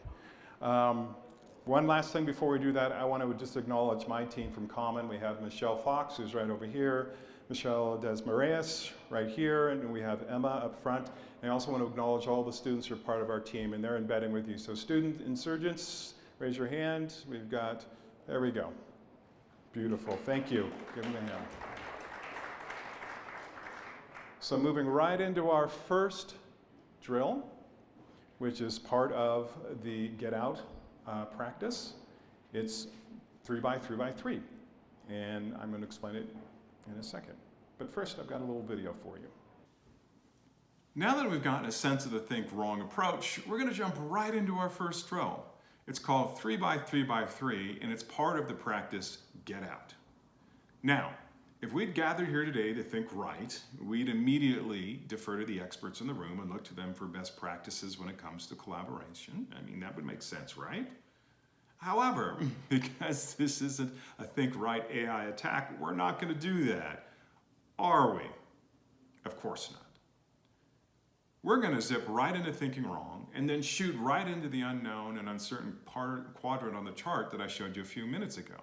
One last thing before we do that, I want to just acknowledge my team from Common. We have Michelle Fox, who's right over here, Michelle Desmarais right here, and we have Emma up front. And I also want to acknowledge all the students who are part of our team, and they're embedding with you. So student insurgents, raise your hand. We've got, there we go. Beautiful, thank you. Give them a hand. So moving right into our first drill, which is part of the Get Out practice. It's 3 by 3 by 3, and I'm going to explain it in a second. But first, I've got a little video for you. Now that we've gotten a sense of the think wrong approach, we're going to jump right into our first drill. It's called 3 by 3 by 3, and it's part of the practice Get Out. Now, if we'd gathered here today to think right, we'd immediately defer to the experts in the room and look to them for best practices when it comes to collaboration. I mean, that would make sense, right? However, because this isn't a think right AI attack, we're not going to do that, are we? Of course not. We're going to zip right into thinking wrong and then shoot right into the unknown and uncertain quadrant on the chart that I showed you a few minutes ago.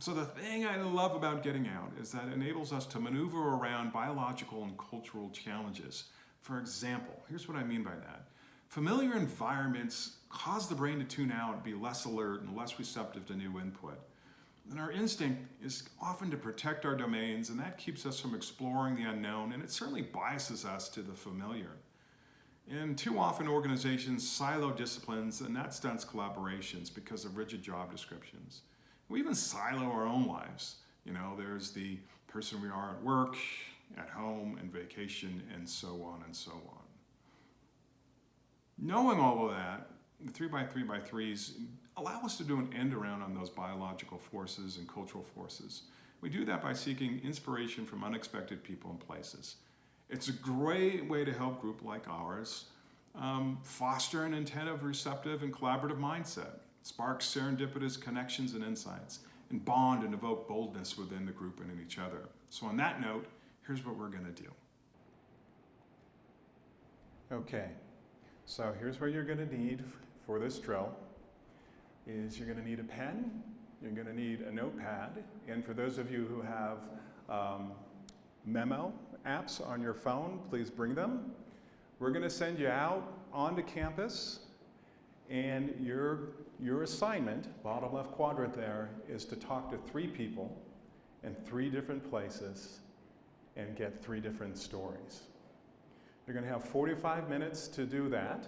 So the thing I love about Getting Out is that it enables us to maneuver around biological and cultural challenges. For example, here's what I mean by that. Familiar environments cause the brain to tune out, be less alert, and less receptive to new input. And our instinct is often to protect our domains, and that keeps us from exploring the unknown, and it certainly biases us to the familiar. And too often organizations silo disciplines, and that stunts collaborations because of rigid job descriptions. We even silo our own lives. You know, there's the person we are at work, at home, and vacation, and so on and so on. Knowing all of that, the 3x3x3s allow us to do an end around on those biological forces and cultural forces. We do that by seeking inspiration from unexpected people and places. It's a great way to help group like ours foster an attentive, receptive, and collaborative mindset, spark serendipitous connections and insights, and bond and evoke boldness within the group and in each other. So on that note, here's what we're going to do. Okay, so here's what you're going to need for this drill. Is you're going to need a pen, you're going to need a notepad, and for those of you who have memo apps on your phone, please bring them. We're going to send you out onto campus, and your assignment, bottom left quadrant there, is to talk to 3 people in 3 different places and get 3 different stories. You're going to have 45 minutes to do that.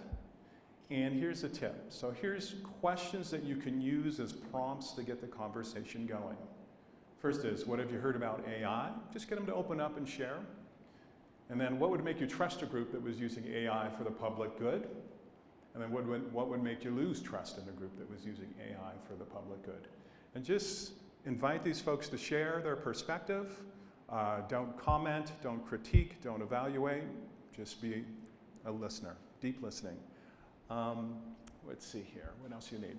And here's a tip. So here's questions that you can use as prompts to get the conversation going. First is, what have you heard about AI? Just get them to open up and share. And then what would make you trust a group that was using AI for the public good? And then what would make you lose trust in a group that was using AI for the public good? And just invite these folks to share their perspective. Don't comment, don't critique, don't evaluate. Just be a listener, deep listening. Let's see here, what else you need?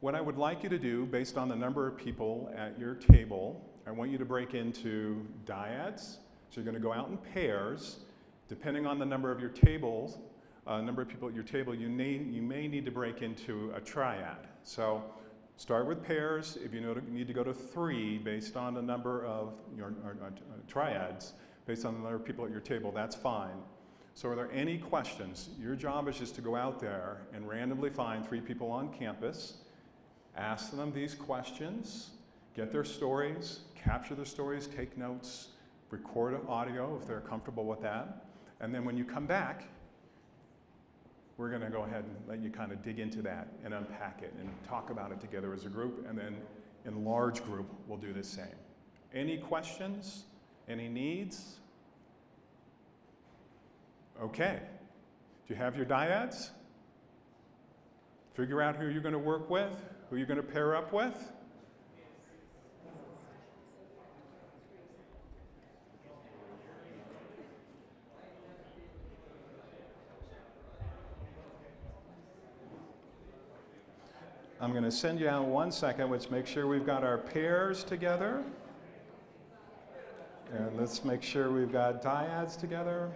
What I would like you to do, based on the number of people at your table, I want you to break into dyads. So you're going to go out in pairs. Depending on the number of your tables, number of people at your table, you may need to break into a triad. So start with pairs. If you need to go to 3 based on the number of your triads, based on the number of people at your table, that's fine. So are there any questions? Your job is just to go out there and randomly find 3 people on campus, ask them these questions, get their stories, capture their stories, take notes, record an audio if they're comfortable with that. And then when you come back, we're going to go ahead and let you kind of dig into that and unpack it and talk about it together as a group. And then in large group, we'll do the same. Any questions? Any needs? Okay. Do you have your dyads? Figure out who you're going to work with, who you're going to pair up with. I'm going to send you out 1 second, let's make sure we've got our pairs together. And let's make sure we've got dyads together.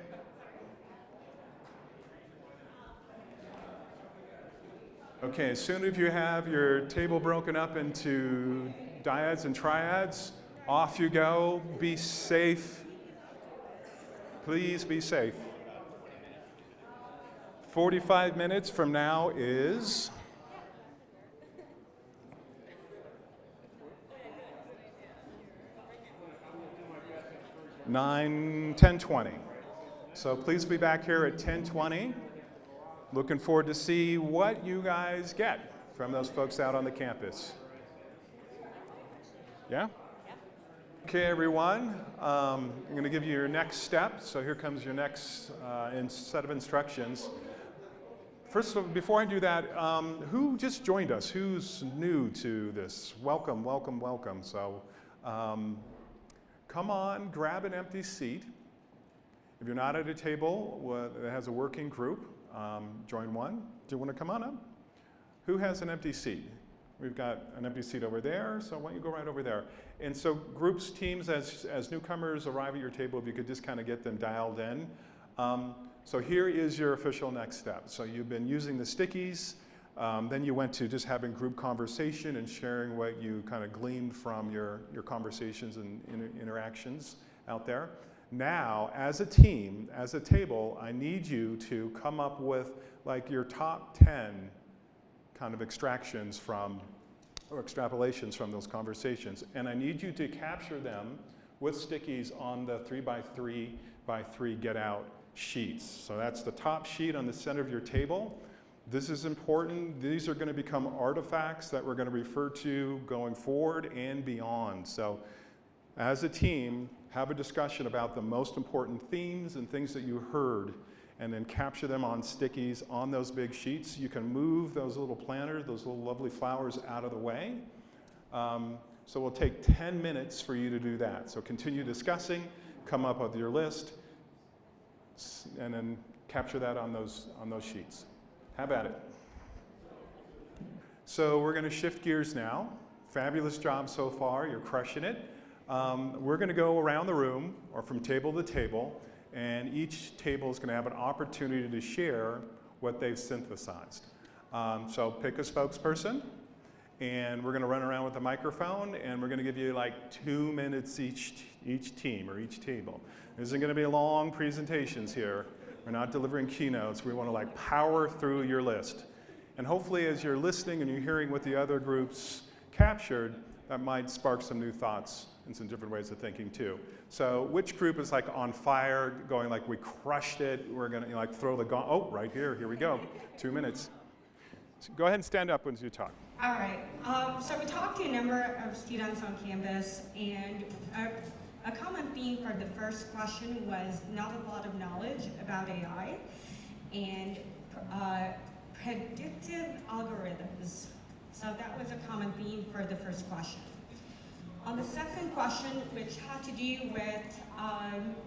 Okay, as soon as you have your table broken up into dyads and triads, off you go. Be safe. Please be safe. 45 minutes from now is 10:20. So please be back here at 10:20. Looking forward to see what you guys get from those folks out on the campus. Yeah? Okay, everyone. I'm going to give you your next step. So here comes your next set of instructions. First of all, before I do that, who just joined us? Who's new to this? Welcome, welcome, welcome. So come on, grab an empty seat. If you're not at a table that has a working group, join one. Do you want to come on up? Who has an empty seat? We've got an empty seat over there, so why don't you go right over there? And so groups, teams, as newcomers arrive at your table, if you could just kind of get them dialed in. So here is your official next step. So you've been using the stickies. Then you went to just having group conversation and sharing what you kind of gleaned from your conversations and interactions out there. Now, as a team, as a table, I need you to come up with like your top 10 kind of extractions from, or extrapolations from those conversations. And I need you to capture them with stickies on the 3x3x3 get out sheets. So that's the top sheet on the center of your table. This is important. These are going to become artifacts that we're going to refer to going forward and beyond. So as a team, have a discussion about the most important themes and things that you heard, and then capture them on stickies on those big sheets. You can move those little planters, those little lovely flowers out of the way. So we'll take 10 minutes for you to do that. So continue discussing, come up with your list, and then capture that on those sheets. Have at it. So we're going to shift gears now. Fabulous job so far. You're crushing it. We're going to go around the room, or from table to table, and each table is going to have an opportunity to share what they've synthesized. So pick a spokesperson, and we're going to run around with the microphone, and we're going to give you like 2 minutes each team or each table. There isn't going to be long presentations here. We're not delivering keynotes. We want to like power through your list. And hopefully as you're listening and you're hearing what the other groups captured, that might spark some new thoughts and some different ways of thinking too. So which group is like on fire, going like we crushed it, we're going to like throw the oh, right here we go, 2 minutes. So go ahead and stand up when you talk. All right, so we talked to a number of students on campus, and a common theme for the first question was not a lot of knowledge about AI and predictive algorithms. So that was a common theme for the first question. On the second question, which had to do with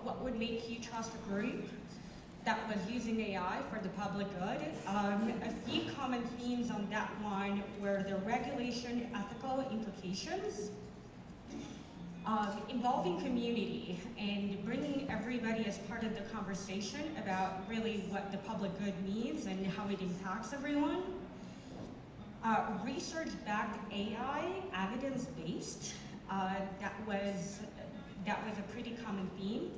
what would make you trust a group that was using AI for the public good, a few common themes on that one were the regulation, ethical implications, involving community and bringing everybody as part of the conversation about really what the public good means and how it impacts everyone. Research-backed AI, evidence-based, that was a pretty common theme.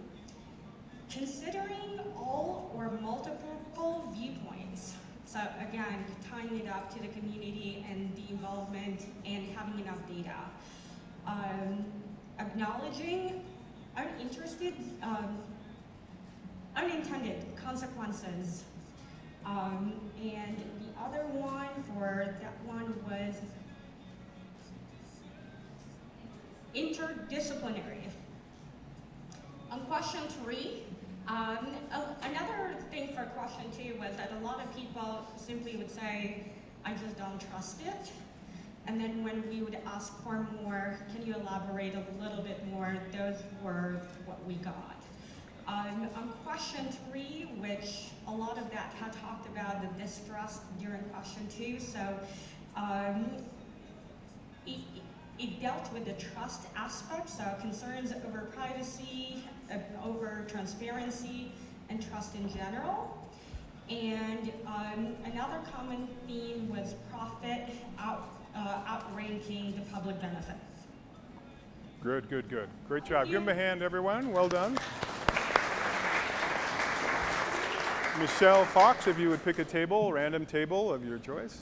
Considering all or multiple viewpoints. So again, tying it up to the community and the involvement and having enough data. Acknowledging unintended consequences. And the other one for that one was interdisciplinary. On question 3, another thing for question 2 was that a lot of people simply would say, I just don't trust it. And then when we would ask for more, can you elaborate a little bit more, those were what we got. On question 3, which a lot of that had talked about the distrust during question 2, so it dealt with the trust aspect, so concerns over privacy, over transparency, and trust in general. And another common theme was profit outranking the public benefit. Good. Great job. Give them a hand, everyone. Well done. Michelle Fox, if you would pick a table, random table of your choice.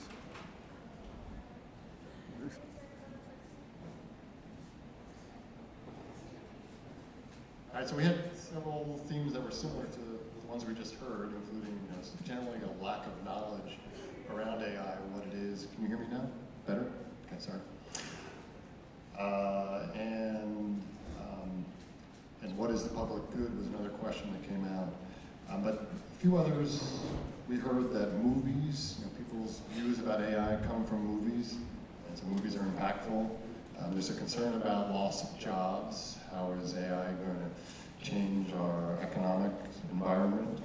All right, so we had several themes that were similar to the ones we just heard, including generally a lack of knowledge around AI, what it is. Can you hear me now? Better? Okay, sorry. And what is the public good was another question that came out. But a few others, we heard that movies, people's views about AI come from movies, and so movies are impactful. There's a concern about loss of jobs. How is AI going to change our economic environment?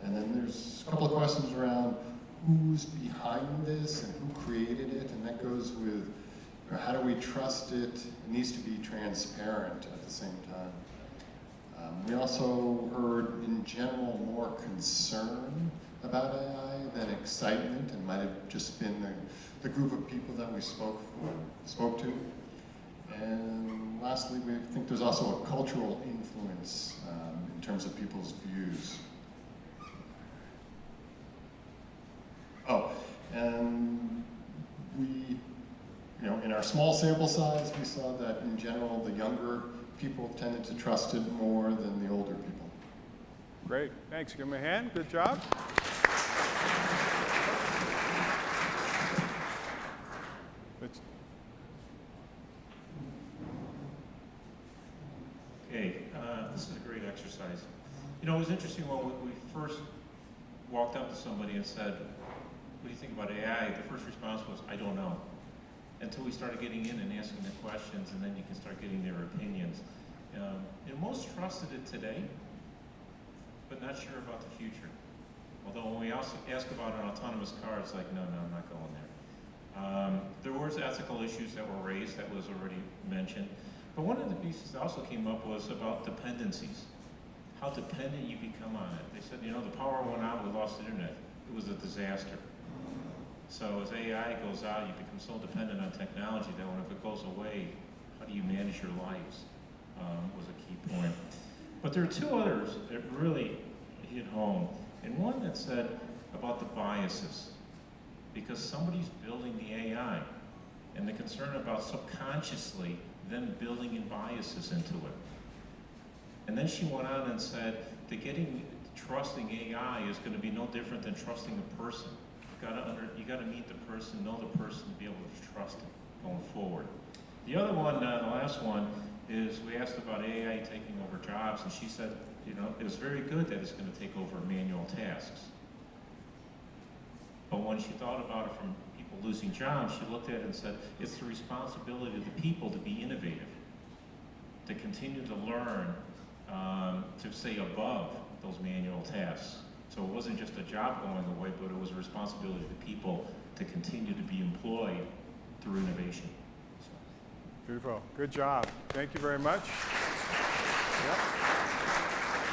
And then there's a couple of questions around who's behind this and who created it, and that goes with how do we trust it? It needs to be transparent at the same time. We also heard, in general, more concern about AI than excitement, and might have just been the group of people that we spoke to. And lastly, we think there's also a cultural influence in terms of people's views. Oh, and we, in our small sample size, we saw that in general, the younger people tended to trust it more than the older people. Great, thanks. Give them a hand. Good job. Okay, this is a great exercise. It was interesting when we first walked up to somebody and said, what do you think about AI? The first response was, I don't know. Until we started getting in and asking the questions, and then you can start getting their opinions. Most trusted it today, but not sure about the future. Although when we also ask about an autonomous car, it's like, no, I'm not going there. There was ethical issues that were raised, that was already mentioned. But one of the pieces that also came up was about dependencies, how dependent you become on it. They said, the power went out, we lost the internet. It was a disaster. So as AI goes out, you become so dependent on technology that when if it goes away, how do you manage your lives, was a key point. But there are two others that really hit home. And one that said about the biases, because somebody's building the AI, and the concern about subconsciously them building in biases into it. And then she went on and said that trusting AI is going to be no different than trusting a person. You got to meet the person, know the person, to be able to trust them going forward. The other one, the last one, is we asked about AI taking over jobs, and she said, it was very good that it's going to take over manual tasks. But when she thought about it from people losing jobs, she looked at it and said, it's the responsibility of the people to be innovative, to continue to learn, to stay above those manual tasks. So it wasn't just a job going away, but it was a responsibility of the people to continue to be employed through innovation. Beautiful. Good job. Thank you very much. Yep.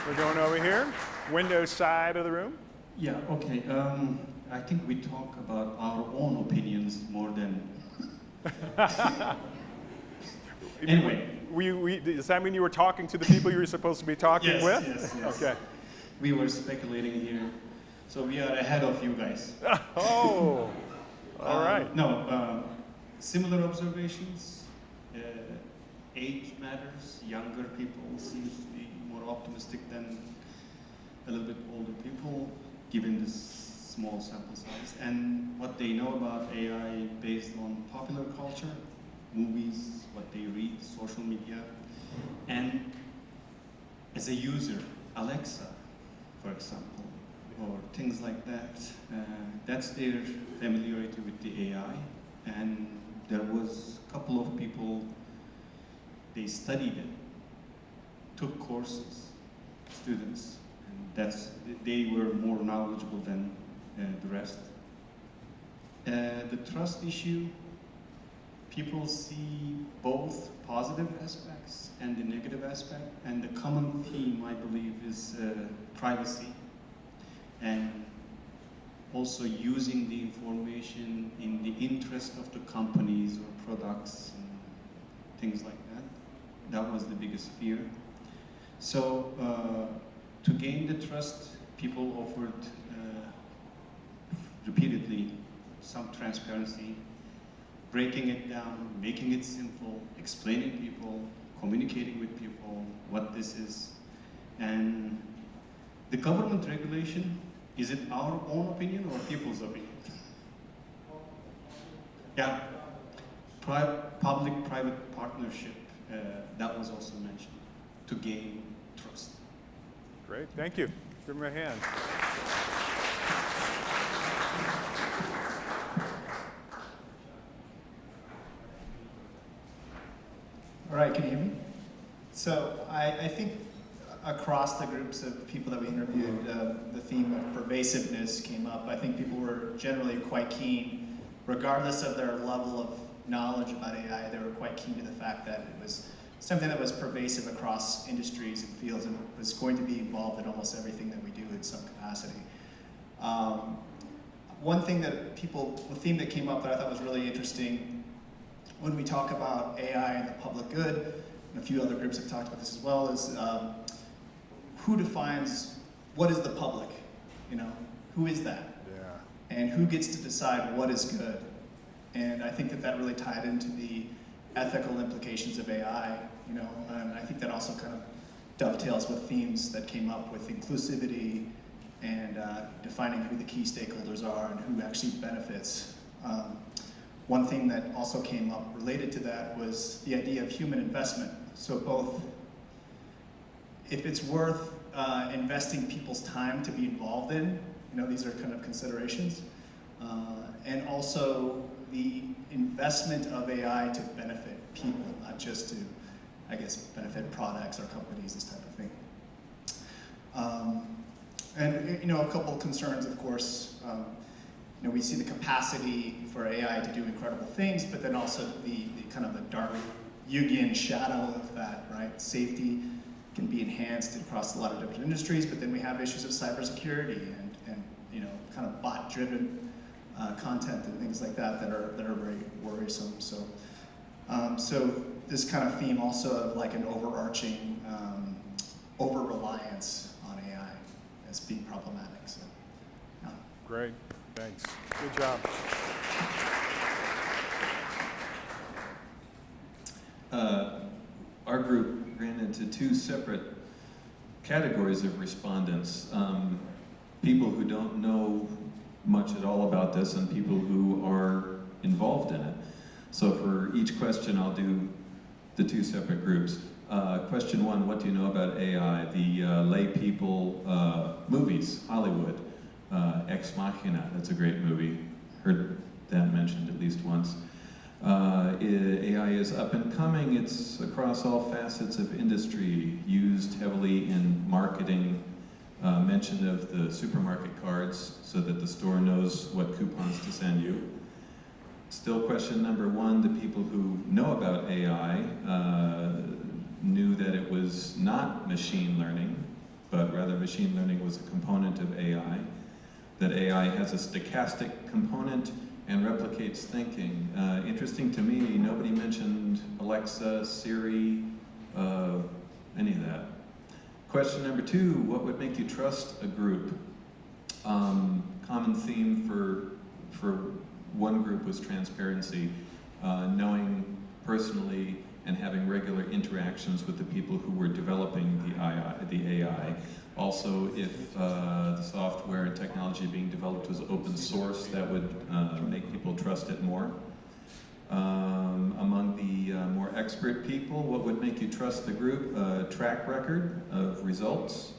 We're going over here, window side of the room. Yeah, okay. I think we talk about our own opinions more than... Anyway. Does that mean you were talking to the people you were supposed to be talking with? Yes. Okay. We were speculating here. So we are ahead of you guys. Oh, all right. Similar observations. Age matters. Younger people seems to be more optimistic than a little bit older people, given this small sample size. And what they know about AI based on popular culture, movies, what they read, social media, and as a user, Alexa, for example, or things like that. That's their familiarity with the AI. And there was a couple of people, they studied it, took courses, students, and they were more knowledgeable than the rest. The trust issue, people see both positive aspects and the negative aspect, and the common theme, I believe, is privacy, and also using the information in the interest of the companies or products and things like that. That was the biggest fear. So to gain the trust, people offered repeatedly some transparency, breaking it down, making it simple, explaining people, communicating with people what this is. And the government regulation, is it our own opinion or people's opinion? Yeah, public-private partnership, that was also mentioned, to gain trust. Great, thank you. Give him a hand. All right, can you hear me? So I think across the groups of people that we interviewed, the theme of pervasiveness came up. I think people were generally quite keen, regardless of their level of knowledge about AI, they were quite keen to the fact that it was something that was pervasive across industries and fields and was going to be involved in almost everything that we do in some capacity. One thing that a theme that came up that I thought was really interesting when we talk about AI and the public good, and a few other groups have talked about this as well, is who defines what is the public? You know, who is that? Yeah. And who gets to decide what is good? And I think that that really tied into the ethical implications of AI, you know, and I think that also kind of dovetails with themes that came up with inclusivity and defining who the key stakeholders are and who actually benefits. One thing that also came up related to that was the idea of human investment. So both, if it's worth investing people's time to be involved in, you know, these are kind of considerations, and also the investment of AI to benefit people, not just to, I guess, benefit products or companies, this type of thing. And, you know, a couple of concerns, of course. You know, we see the capacity for AI to do incredible things, but then also the kind of the dark Jungian shadow of that, right? Safety can be enhanced across a lot of different industries, but then we have issues of cybersecurity and you know, kind of bot-driven content and things like that that are very worrisome. So, so this kind of theme also of like an overarching over-reliance on AI as being problematic. So, yeah. Great, thanks. Good job. Our group ran into two separate categories of respondents. People who don't know much at all about this and people who are involved in it. So for each question, I'll do the two separate groups. Question one, what do you know about AI? The lay people, movies, Hollywood, Ex Machina, that's a great movie. Heard that mentioned at least once. AI is up and coming. It's across all facets of industry, used heavily in marketing, mention of the supermarket cards so that the store knows what coupons to send you. Still question number one, the people who know about AI knew that it was not machine learning, but rather machine learning was a component of AI, that AI has a stochastic component and replicates thinking. Interesting to me, nobody mentioned Alexa, Siri, any of that. Question number two, what would make you trust a group? Common theme for one group was transparency, knowing personally and having regular interactions with the people who were developing the AI. Also, if the software and technology being developed was open source, that would make people trust it more. Among the more expert people, what would make you trust the group? Track record of results,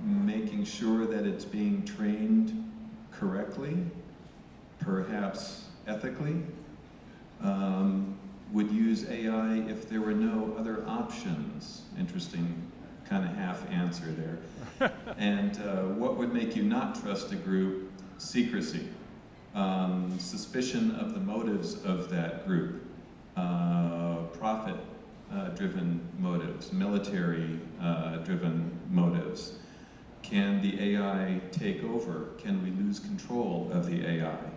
making sure that it's being trained correctly, perhaps ethically, would use AI if there were no other options. Interesting kind of half answer there. And what would make you not trust a group? Secrecy. Suspicion of the motives of that group. Profit-driven motives, military-driven motives. Can the AI take over? Can we lose control of the AI?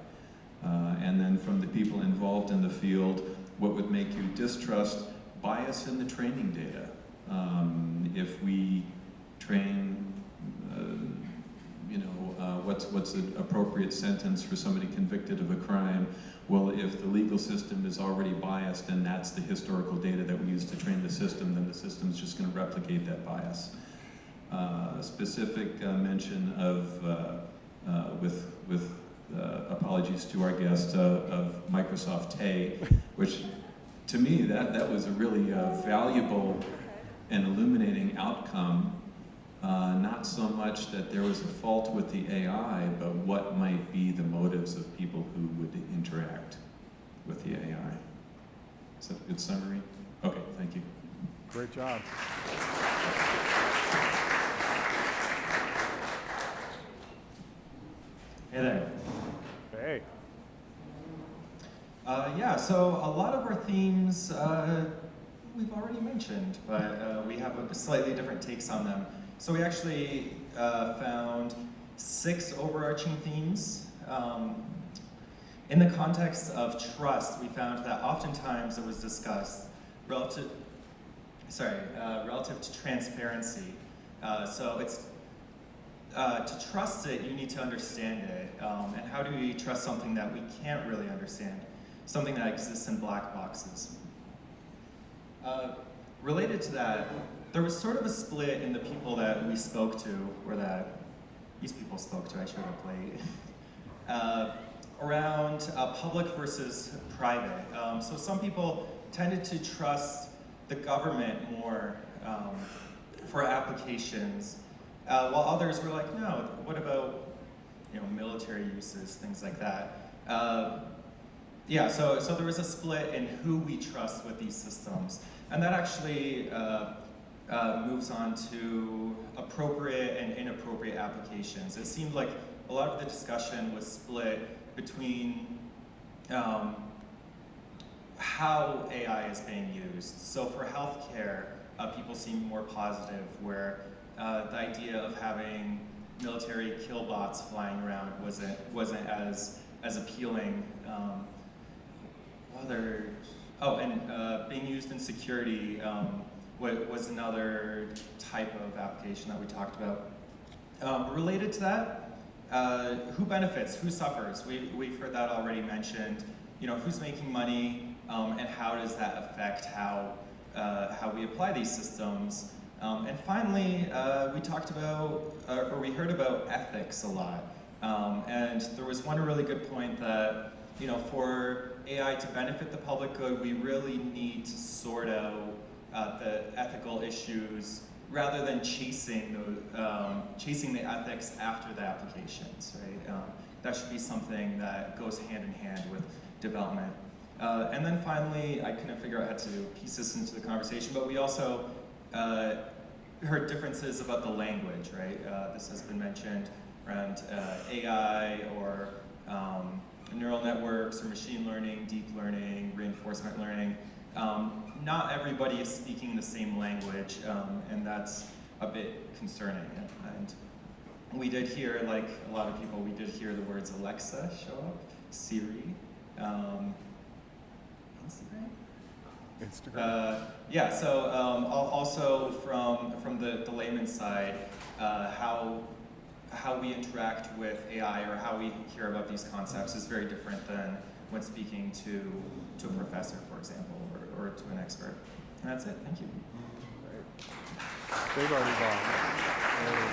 And then from the people involved in the field, what would make you distrust? Bias in the training data. If we train, what's an appropriate sentence for somebody convicted of a crime? Well, if the legal system is already biased and that's the historical data that we use to train the system, then the system's just going to replicate that bias. Specific mention of, with apologies to our guest, of Microsoft Tay, which to me, that was a really valuable and illuminating outcome. Not so much that there was a fault with the AI, but what might be the motives of people who would interact with the AI. Is that a good summary? Okay, thank you. Great job. Hey there. Hey. Yeah, Yeah, so a lot of our themes we've already mentioned, but we have a slightly different takes on them. So we actually found 6 overarching themes. In the context of trust, we found that oftentimes it was discussed relative to transparency. So it's to trust it, you need to understand it. And how do we trust something that we can't really understand? Something that exists in black boxes. Related to that, there was sort of a split in the people that we spoke to, or that these people spoke to, I showed up late, around public versus private. So some people tended to trust the government more for applications, while others were like, no, what about military uses, things like that. Yeah, so there was a split in who we trust with these systems. And that actually moves on to appropriate and inappropriate applications. It seemed like a lot of the discussion was split between how AI is being used. So for healthcare, people seem more positive, where the idea of having military killbots flying around wasn't as appealing. Being used in security was another type of application that we talked about. Related to that, who benefits, who suffers? We've heard that already mentioned. Who's making money, and how does that affect how we apply these systems? And finally, we talked about, or we heard about ethics a lot. And there was one really good point that, for AI to benefit the public good, we really need to sort out the ethical issues rather than chasing the ethics after the applications, right? That should be something that goes hand in hand with development. And then finally, I couldn't figure out how to piece this into the conversation, but we also heard differences about the language, right? This has been mentioned around AI or neural networks or machine learning, deep learning, reinforcement learning. Not everybody is speaking the same language, and that's a bit concerning. And we did hear, like a lot of people, we did hear the words Alexa show up, Siri, Instagram? Yeah, so also from the layman's side, how we interact with AI or how we hear about these concepts is very different than when speaking to a professor, for example, or to an expert. And that's it. Thank you. They've already gone. There we go.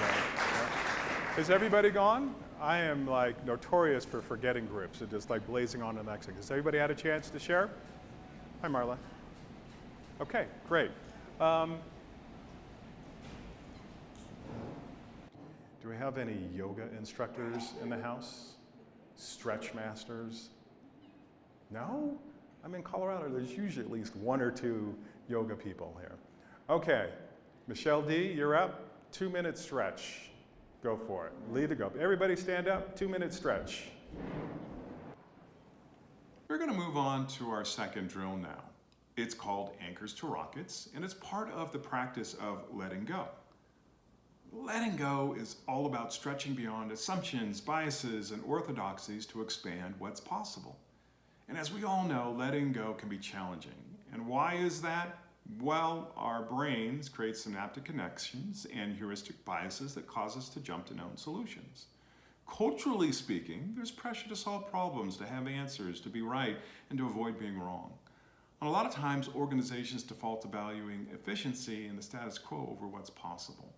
Yeah. Is everybody gone? I am like notorious for forgetting groups and just like blazing on to the next thing. Has everybody had a chance to share? Hi, Marla. Okay, great. Do we have any yoga instructors in the house? Stretch masters? No? I'm in Colorado. There's usually at least 1 or 2 yoga people here. Okay, Michelle D., you're up. 2-minute stretch. Go for it. Lead to go. Everybody stand up. 2-minute stretch. We're going to move on to our second drill now. It's called Anchors to Rockets, and it's part of the practice of letting go. Letting go is all about stretching beyond assumptions, biases, and orthodoxies to expand what's possible. And as we all know, letting go can be challenging. And why is that? Well, our brains create synaptic connections and heuristic biases that cause us to jump to known solutions. Culturally speaking, there's pressure to solve problems, to have answers, to be right, and to avoid being wrong. And a lot of times, organizations default to valuing efficiency and the status quo over what's possible.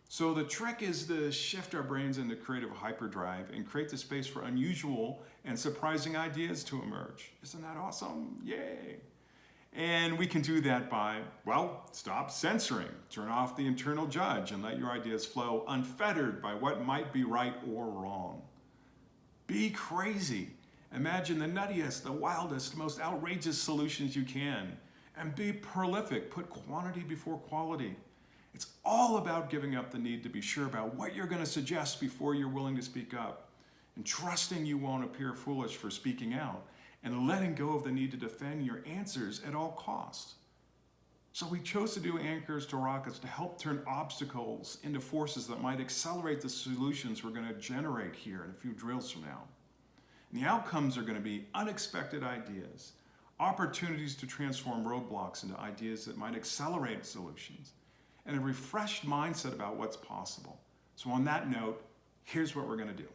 So the trick is to shift our brains into creative hyperdrive and create the space for unusual and surprising ideas to emerge. Isn't that awesome? Yay! And we can do that by, well, stop censoring, turn off the internal judge, and let your ideas flow unfettered by what might be right or wrong. Be crazy. Imagine the nuttiest, the wildest, most outrageous solutions you can. And be prolific. Put quantity before quality. It's all about giving up the need to be sure about what you're going to suggest before you're willing to speak up, and trusting you won't appear foolish for speaking out, and letting go of the need to defend your answers at all costs. So we chose to do Anchors to Rockets to help turn obstacles into forces that might accelerate the solutions we're going to generate here in a few drills from now. And the outcomes are going to be unexpected ideas, opportunities to transform roadblocks into ideas that might accelerate solutions, and a refreshed mindset about what's possible. So on that note, here's what we're going to do.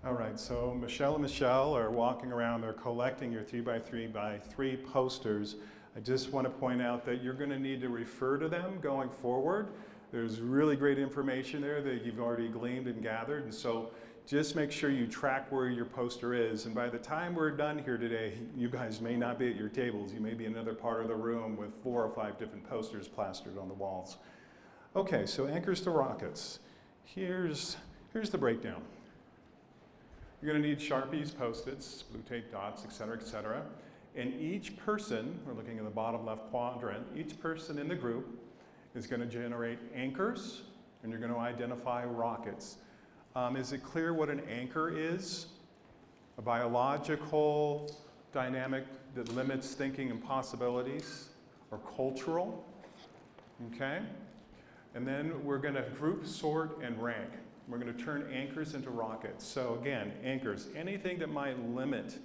All right, so Michelle and Michelle are walking around, they're collecting your 3x3x3 posters. I just want to point out that you're going to need to refer to them going forward. There's really great information there that you've already gleaned and gathered, and so just make sure you track where your poster is. And by the time we're done here today, you guys may not be at your tables. You may be in another part of the room with 4 or 5 different posters plastered on the walls. Okay, so Anchors to Rockets. Here's the breakdown. You're going to need Sharpies, Post-its, blue tape dots, et cetera, and each person, we're looking at the bottom left quadrant, each person in the group is going to generate anchors, and you're going to identify rockets. Is it clear what an anchor is? A biological dynamic that limits thinking and possibilities, or cultural, okay? And then we're going to group, sort, and rank. We're going to turn anchors into rockets. So again, anchors, anything that might limit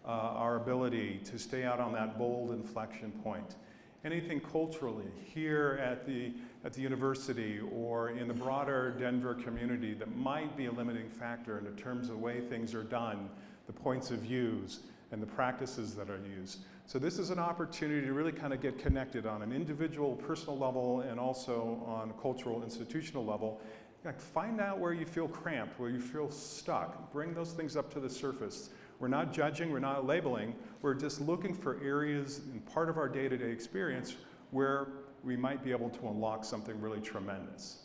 our ability to stay out on that bold inflection point. Anything culturally here at the university or in the broader Denver community that might be a limiting factor in terms of the way things are done, the points of views, and the practices that are used. So this is an opportunity to really kind of get connected on an individual, personal level, and also on a cultural, institutional level. Find out where you feel cramped, where you feel stuck. Bring those things up to the surface. We're not judging, we're not labeling. We're just looking for areas in part of our day-to-day experience where we might be able to unlock something really tremendous.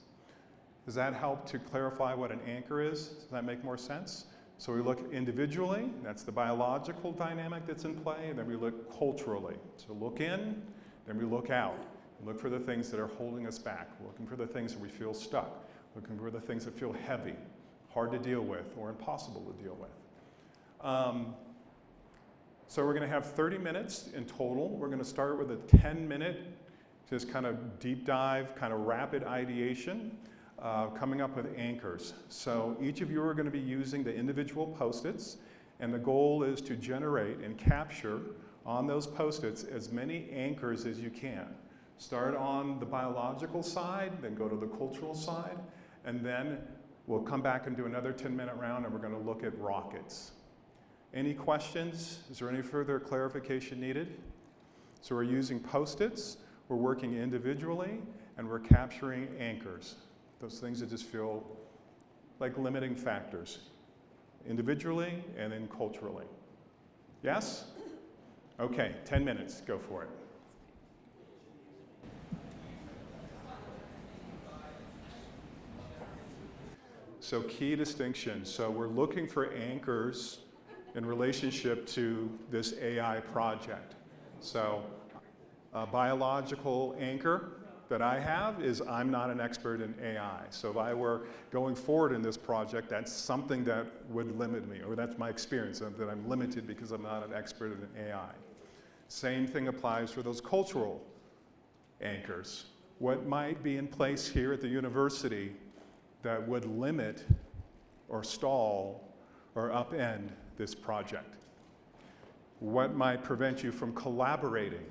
Does that help to clarify what an anchor is? Does that make more sense? So we look individually, that's the biological dynamic that's in play, and then we look culturally. So look in, then we look out. We look for the things that are holding us back, looking for the things that we feel stuck, looking for the things that feel heavy, hard to deal with, or impossible to deal with. So we're going to have 30 minutes in total. We're going to start with a 10-minute, just kind of deep dive, kind of rapid ideation, coming up with anchors. So each of you are going to be using the individual Post-its, and the goal is to generate and capture on those Post-its as many anchors as you can. Start on the biological side, then go to the cultural side, and then we'll come back and do another 10-minute round, and we're going to look at rockets. Any questions? Is there any further clarification needed? So we're using Post-its, we're working individually, and we're capturing anchors. Those things that just feel like limiting factors, individually and then culturally. Yes? Okay, 10 minutes, go for it. So key distinction. So we're looking for anchors in relationship to this AI project. So a biological anchor that I have is I'm not an expert in AI. So if I were going forward in this project, that's something that would limit me, or that's my experience, that I'm limited because I'm not an expert in AI. Same thing applies for those cultural anchors. What might be in place here at the university that would limit or stall or upend this project? What might prevent you from collaborating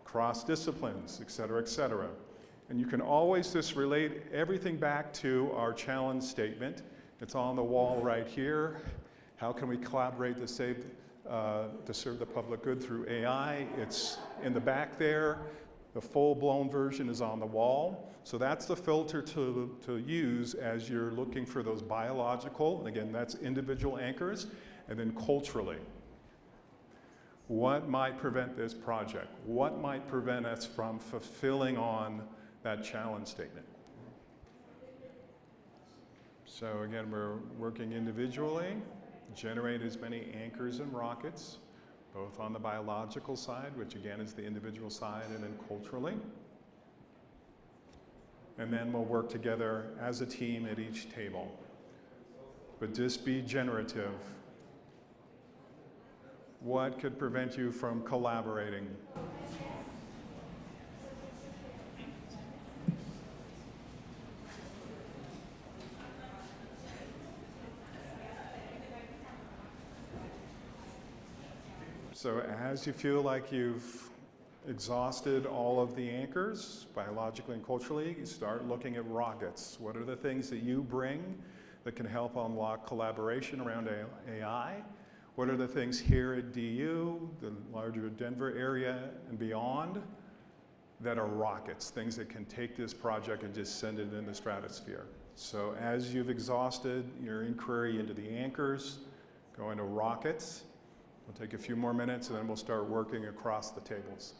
cross disciplines, et cetera, and you can always just relate everything back to our challenge statement. It's on the wall right here. How can we collaborate to serve the public good through AI? It's in the back there. The full-blown version is on the wall. So that's the filter to use as you're looking for those biological, and again, that's individual anchors, and then culturally. What might prevent this project? What might prevent us from fulfilling on that challenge statement? So again, we're working individually, generate as many anchors and rockets, both on the biological side, which again is the individual side, and then culturally. And then we'll work together as a team at each table. but just be generative. What could prevent you from collaborating? So as you feel like you've exhausted all of the anchors, biologically and culturally, you start looking at rockets. What are the things that you bring that can help unlock collaboration around AI? What are the things here at DU, the larger Denver area and beyond, that are rockets, things that can take this project and just send it in the stratosphere? So as you've exhausted your inquiry into the anchors, go into rockets. We'll take a few more minutes and then we'll start working across the tables.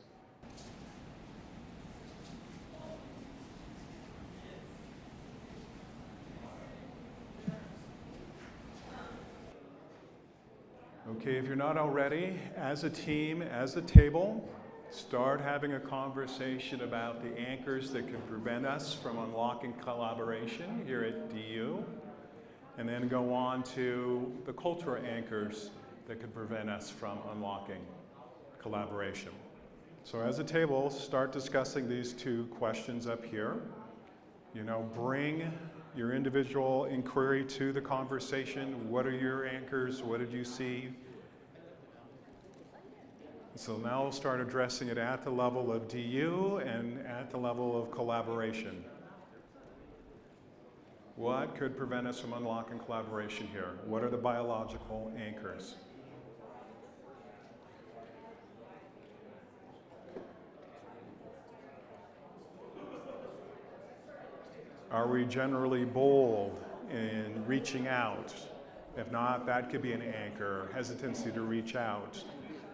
Okay, if you're not already, as a team, as a table, start having a conversation about the anchors that can prevent us from unlocking collaboration here at DU, and then go on to the cultural anchors that could prevent us from unlocking collaboration. So as a table, start discussing these two questions up here. You know, bring your individual inquiry to the conversation. What are your anchors? What did you see? So now we'll start addressing it at the level of DU and at the level of collaboration. What could prevent us from unlocking collaboration here? What are the biological anchors? Are we generally bold in reaching out? If not, that could be an anchor, hesitancy to reach out.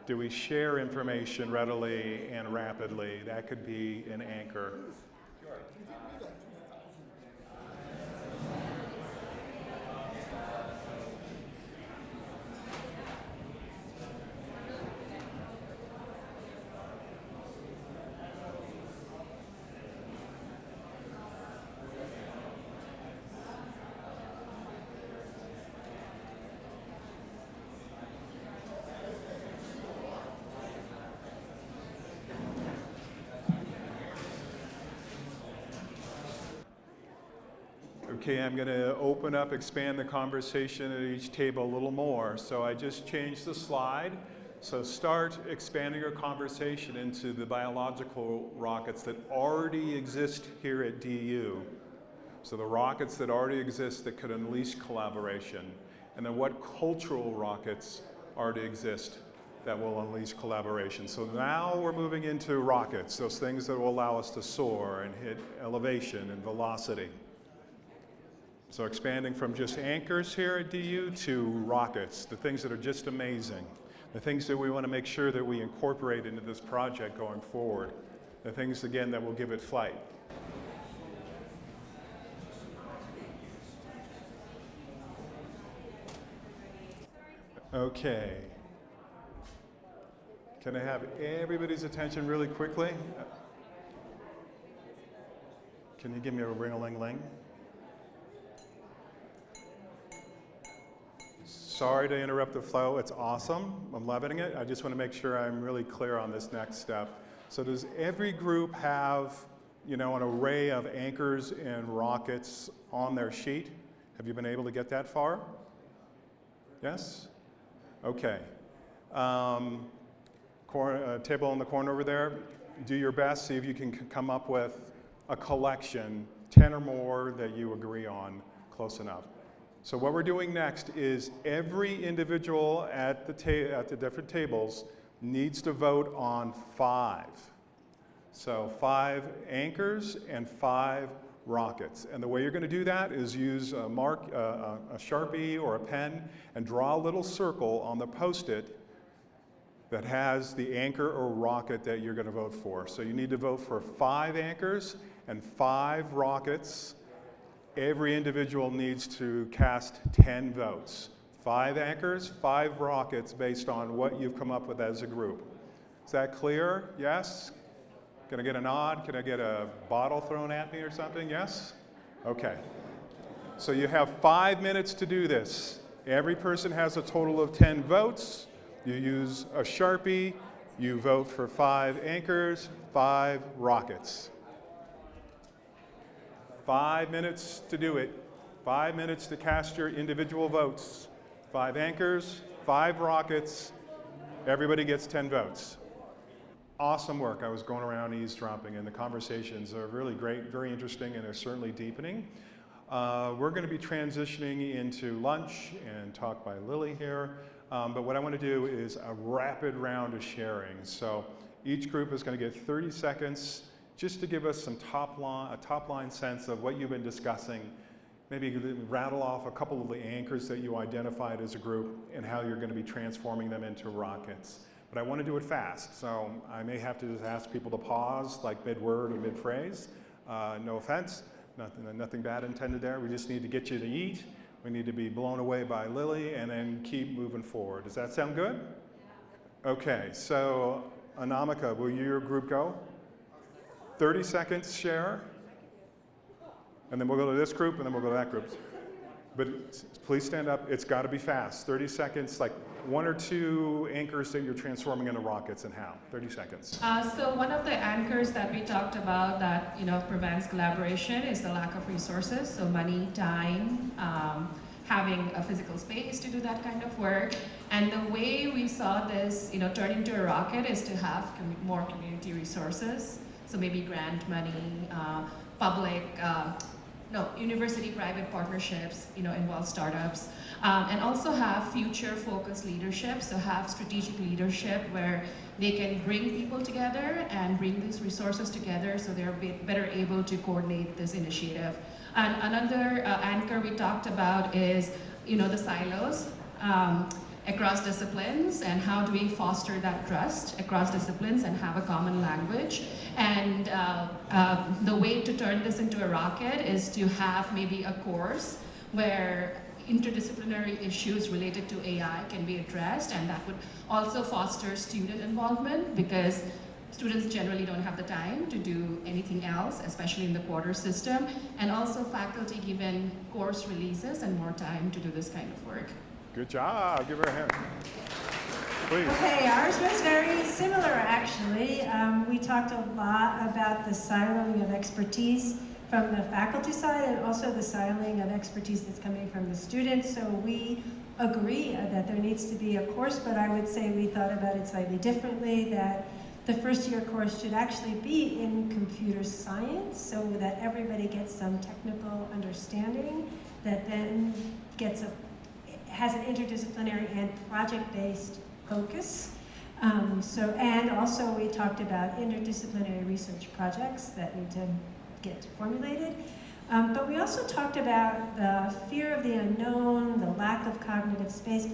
Do we share information readily and rapidly? That could be an anchor. Okay, I'm going to open up, expand the conversation at each table a little more. So I just changed the slide. So start expanding your conversation into the biological rockets that already exist here at DU. So the rockets that already exist that could unleash collaboration. And then what cultural rockets already exist that will unleash collaboration. So now we're moving into rockets, those things that will allow us to soar and hit elevation and velocity. So expanding from just anchors here at DU to rockets, the things that are just amazing, the things that we want to make sure that we incorporate into this project going forward, the things, again, that will give it flight. Okay. Can I have everybody's attention really quickly? Can you give me a ring-a-ling-ling? Sorry to interrupt the flow. It's awesome. I'm loving it. I just want to make sure I'm really clear on this next step. So does every group have, you know, an array of anchors and rockets on their sheet? Have you been able to get that far? Yes? Okay. Table in the corner over there, do your best. See if you can come up with a collection, 10 or more that you agree on, close enough. So what we're doing next is every individual at the different tables needs to vote on 5. So 5 anchors and 5 rockets. And the way you're going to do that is use a Sharpie or a pen and draw a little circle on the Post-it that has the anchor or rocket that you're going to vote for. So you need to vote for 5 anchors and 5 rockets. Every individual needs to cast 10 votes. 5 anchors, 5 rockets based on what you've come up with as a group. Is that clear? Yes? Can I get a nod? Can I get a bottle thrown at me or something? Yes? Okay. So you have 5 minutes to do this. Every person has a total of 10 votes. You use a Sharpie. You vote for 5 anchors, 5 rockets. 5 minutes to do it. 5 minutes to cast your individual votes. 5 anchors, 5 rockets. Everybody gets 10 votes. Awesome work. I was going around eavesdropping, and the conversations are really great, very interesting, and they're certainly deepening. We're going to be transitioning into lunch and talk by Lily here. But what I want to do is a rapid round of sharing. So each group is going to get 30 seconds just to give us some a top-line sense of what you've been discussing. Maybe rattle off a couple of the anchors that you identified as a group and how you're going to be transforming them into rockets. But I want to do it fast, so I may have to just ask people to pause, like mid-word or mid-phrase. No offense, nothing bad intended there. We just need to get you to eat. We need to be blown away by Lily and then keep moving forward. Does that sound good? Okay, so Anamika, will your group go? 30 seconds share. And then we'll go to this group and then we'll go to that group. But please stand up. It's got to be fast. 30 seconds, like 1 or 2 anchors that you're transforming into rockets and how. 30 seconds. So one of the anchors that we talked about that prevents collaboration is the lack of resources. So money, time, having a physical space to do that kind of work. And the way we saw this turn into a rocket is to have more community resources. So maybe grant money, university-private partnerships, involve startups, and also have future-focused leadership. So have strategic leadership where they can bring people together and bring these resources together so they're better able to coordinate this initiative. And another anchor we talked about is, the silos across disciplines, and how do we foster that trust across disciplines and have a common language. And the way to turn this into a rocket is to have maybe a course where interdisciplinary issues related to AI can be addressed, and that would also foster student involvement because students generally don't have the time to do anything else, especially in the quarter system, and also faculty given course releases and more time to do this kind of work. Good job. Give her a hand. Please. Okay, ours was very similar actually. We talked a lot about the siloing of expertise from the faculty side and also the siloing of expertise that's coming from the students. So we agree that there needs to be a course, but I would say we thought about it slightly differently, that the first year course should actually be in computer science so that everybody gets some technical understanding that then has an interdisciplinary and project-based focus. And also we talked about interdisciplinary research projects that need to get formulated. But we also talked about the fear of the unknown, the lack of cognitive space,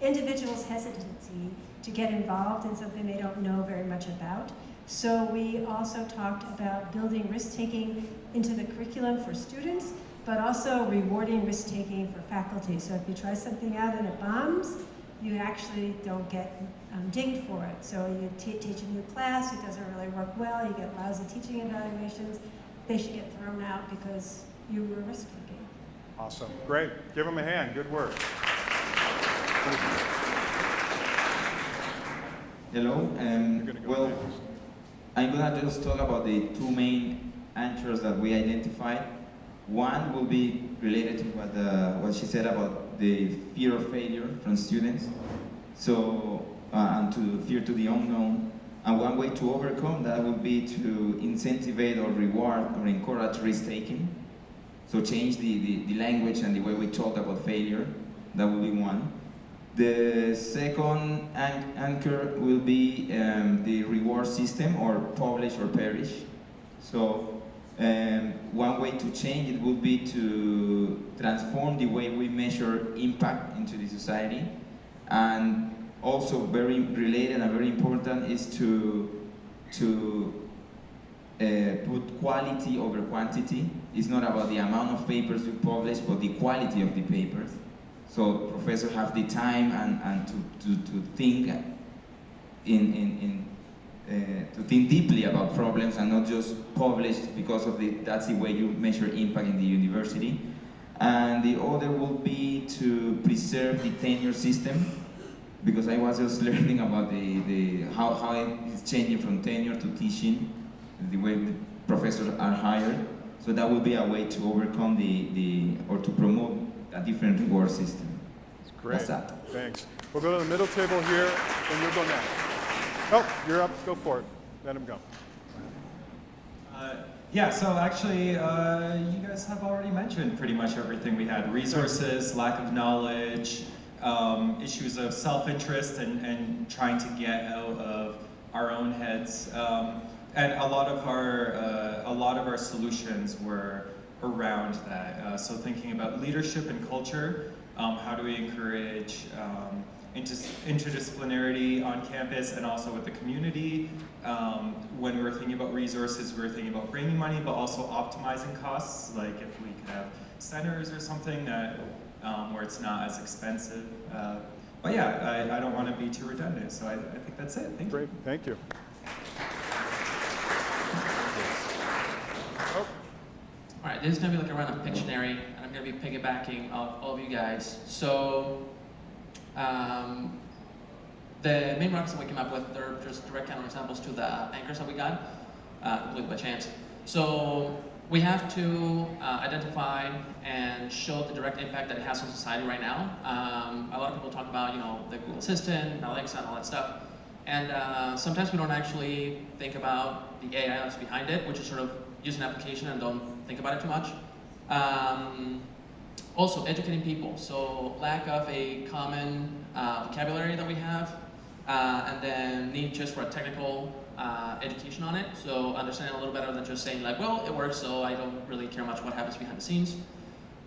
individuals' hesitancy to get involved in something they don't know very much about. So we also talked about building risk-taking into the curriculum for students, but also rewarding risk-taking for faculty. So if you try something out and it bombs, you actually don't get dinged for it. So you teach a new class, it doesn't really work well, you get lousy teaching evaluations, they should get thrown out because you were risk-taking. Awesome, great. Give them a hand, good work. Hello, well, I'm gonna just talk about the 2 main anchors that we identified. One will be related to what she said about the fear of failure from students, so and to fear to the unknown. And one way to overcome that would be to incentivize or reward or encourage risk-taking. So change the language and the way we talk about failure. That will be one. The second anchor will be the reward system, or publish or perish. So one way to change it would be to transform the way we measure impact into the society. And also very related and very important is to put quality over quantity. It's not about the amount of papers you publish, but the quality of the papers. So professors have the time and to think to think deeply about problems and not just publish because of that's the way you measure impact in the university. And the other will be to preserve the tenure system, because I was just learning about how it's changing from tenure to teaching, the way the professors are hired. So that will be a way to overcome or to promote a different reward system. That's great. That's that. Thanks. We'll go to the middle table here, and you'll go next. Oh, you're up. Go for it. Let him go. Yeah, so actually, you guys have already mentioned pretty much everything we had. Resources, lack of knowledge, issues of self-interest and trying to get out of our own heads. And a lot of our solutions were around that. So thinking about leadership and culture, how do we encourage interdisciplinarity on campus and also with the community. When we were thinking about resources, we were thinking about bringing money, but also optimizing costs, like if we could have centers or something that where it's not as expensive. But yeah, I don't want to be too redundant, so I think that's it. Thank you. Great, thank you. All right, this is going to be like a random Pictionary, and I'm going to be piggybacking off all of you guys. So, the main rockets that we came up with, they're just direct counterexamples to the anchors that we got, completely by chance. So, we have to identify and show the direct impact that it has on society right now. A lot of people talk about, the Google Assistant, Alexa, and all that stuff. And sometimes we don't actually think about the AI that's behind it, which is sort of use an application and don't think about it too much. Also, educating people. So lack of a common vocabulary that we have, and then need just for a technical education on it. So understanding a little better than just saying like, well, it works, so I don't really care much what happens behind the scenes.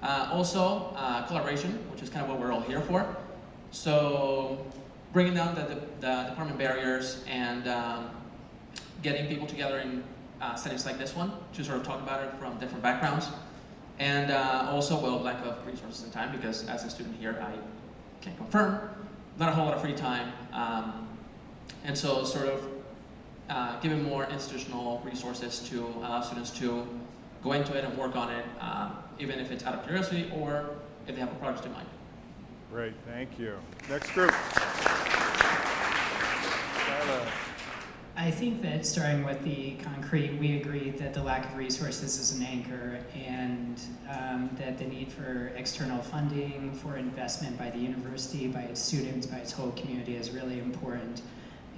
Also, collaboration, which is kind of what we're all here for. So bringing down the department barriers and getting people together in settings like this one to sort of talk about it from different backgrounds. And also, well, lack of resources and time, because as a student here, I can confirm, not a whole lot of free time. And so sort of giving more institutional resources to allow students to go into it and work on it, even if it's out of curiosity or if they have a project in mind. Great, thank you. Next group. I think that starting with the concrete, we agreed that the lack of resources is an anchor, and that the need for external funding, for investment by the university, by its students, by its whole community is really important.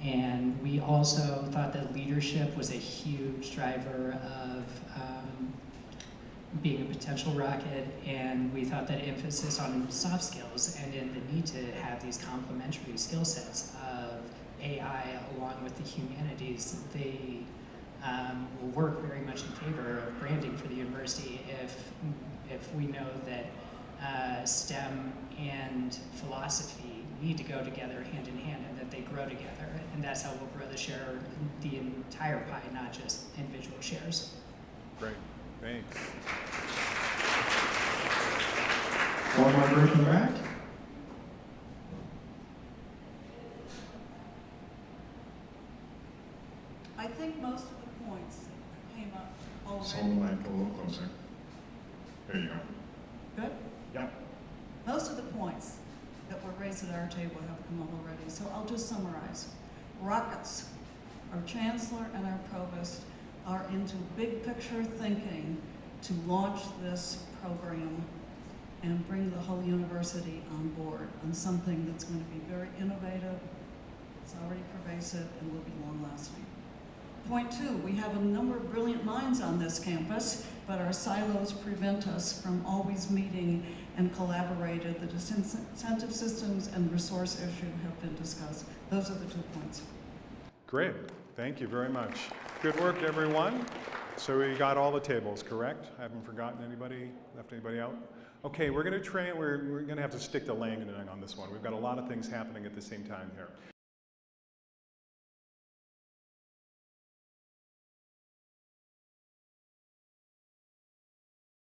And we also thought that leadership was a huge driver of being a potential rocket, and we thought that emphasis on soft skills and in the need to have these complementary skill sets of AI along with the humanities, they will work very much in favor of branding for the university if we know that STEM and philosophy need to go together hand in hand, and that they grow together, and that's how we'll grow the share, the entire pie, not just individual shares. Great, thanks. One more group in the back. I think most of the points that came up Just already. hold the mic a little closer. There you go. Good? Yeah. Most of the points that were raised at our table have come up already, so I'll just summarize. Rockets, our chancellor and our provost are into big picture thinking to launch this program and bring the whole university on board on something that's going to be very innovative, it's already pervasive, and will be long lasting. Point two, we have a number of brilliant minds on this campus, but our silos prevent us from always meeting and collaborating. The disincentive systems and resource issue have been discussed. Those are the 2 points. Great, thank you very much. Good work, everyone. So we got all the tables, correct? I haven't forgotten anybody, left anybody out? Okay, we're gonna have to stick to Langdon on this one. We've got a lot of things happening at the same time here.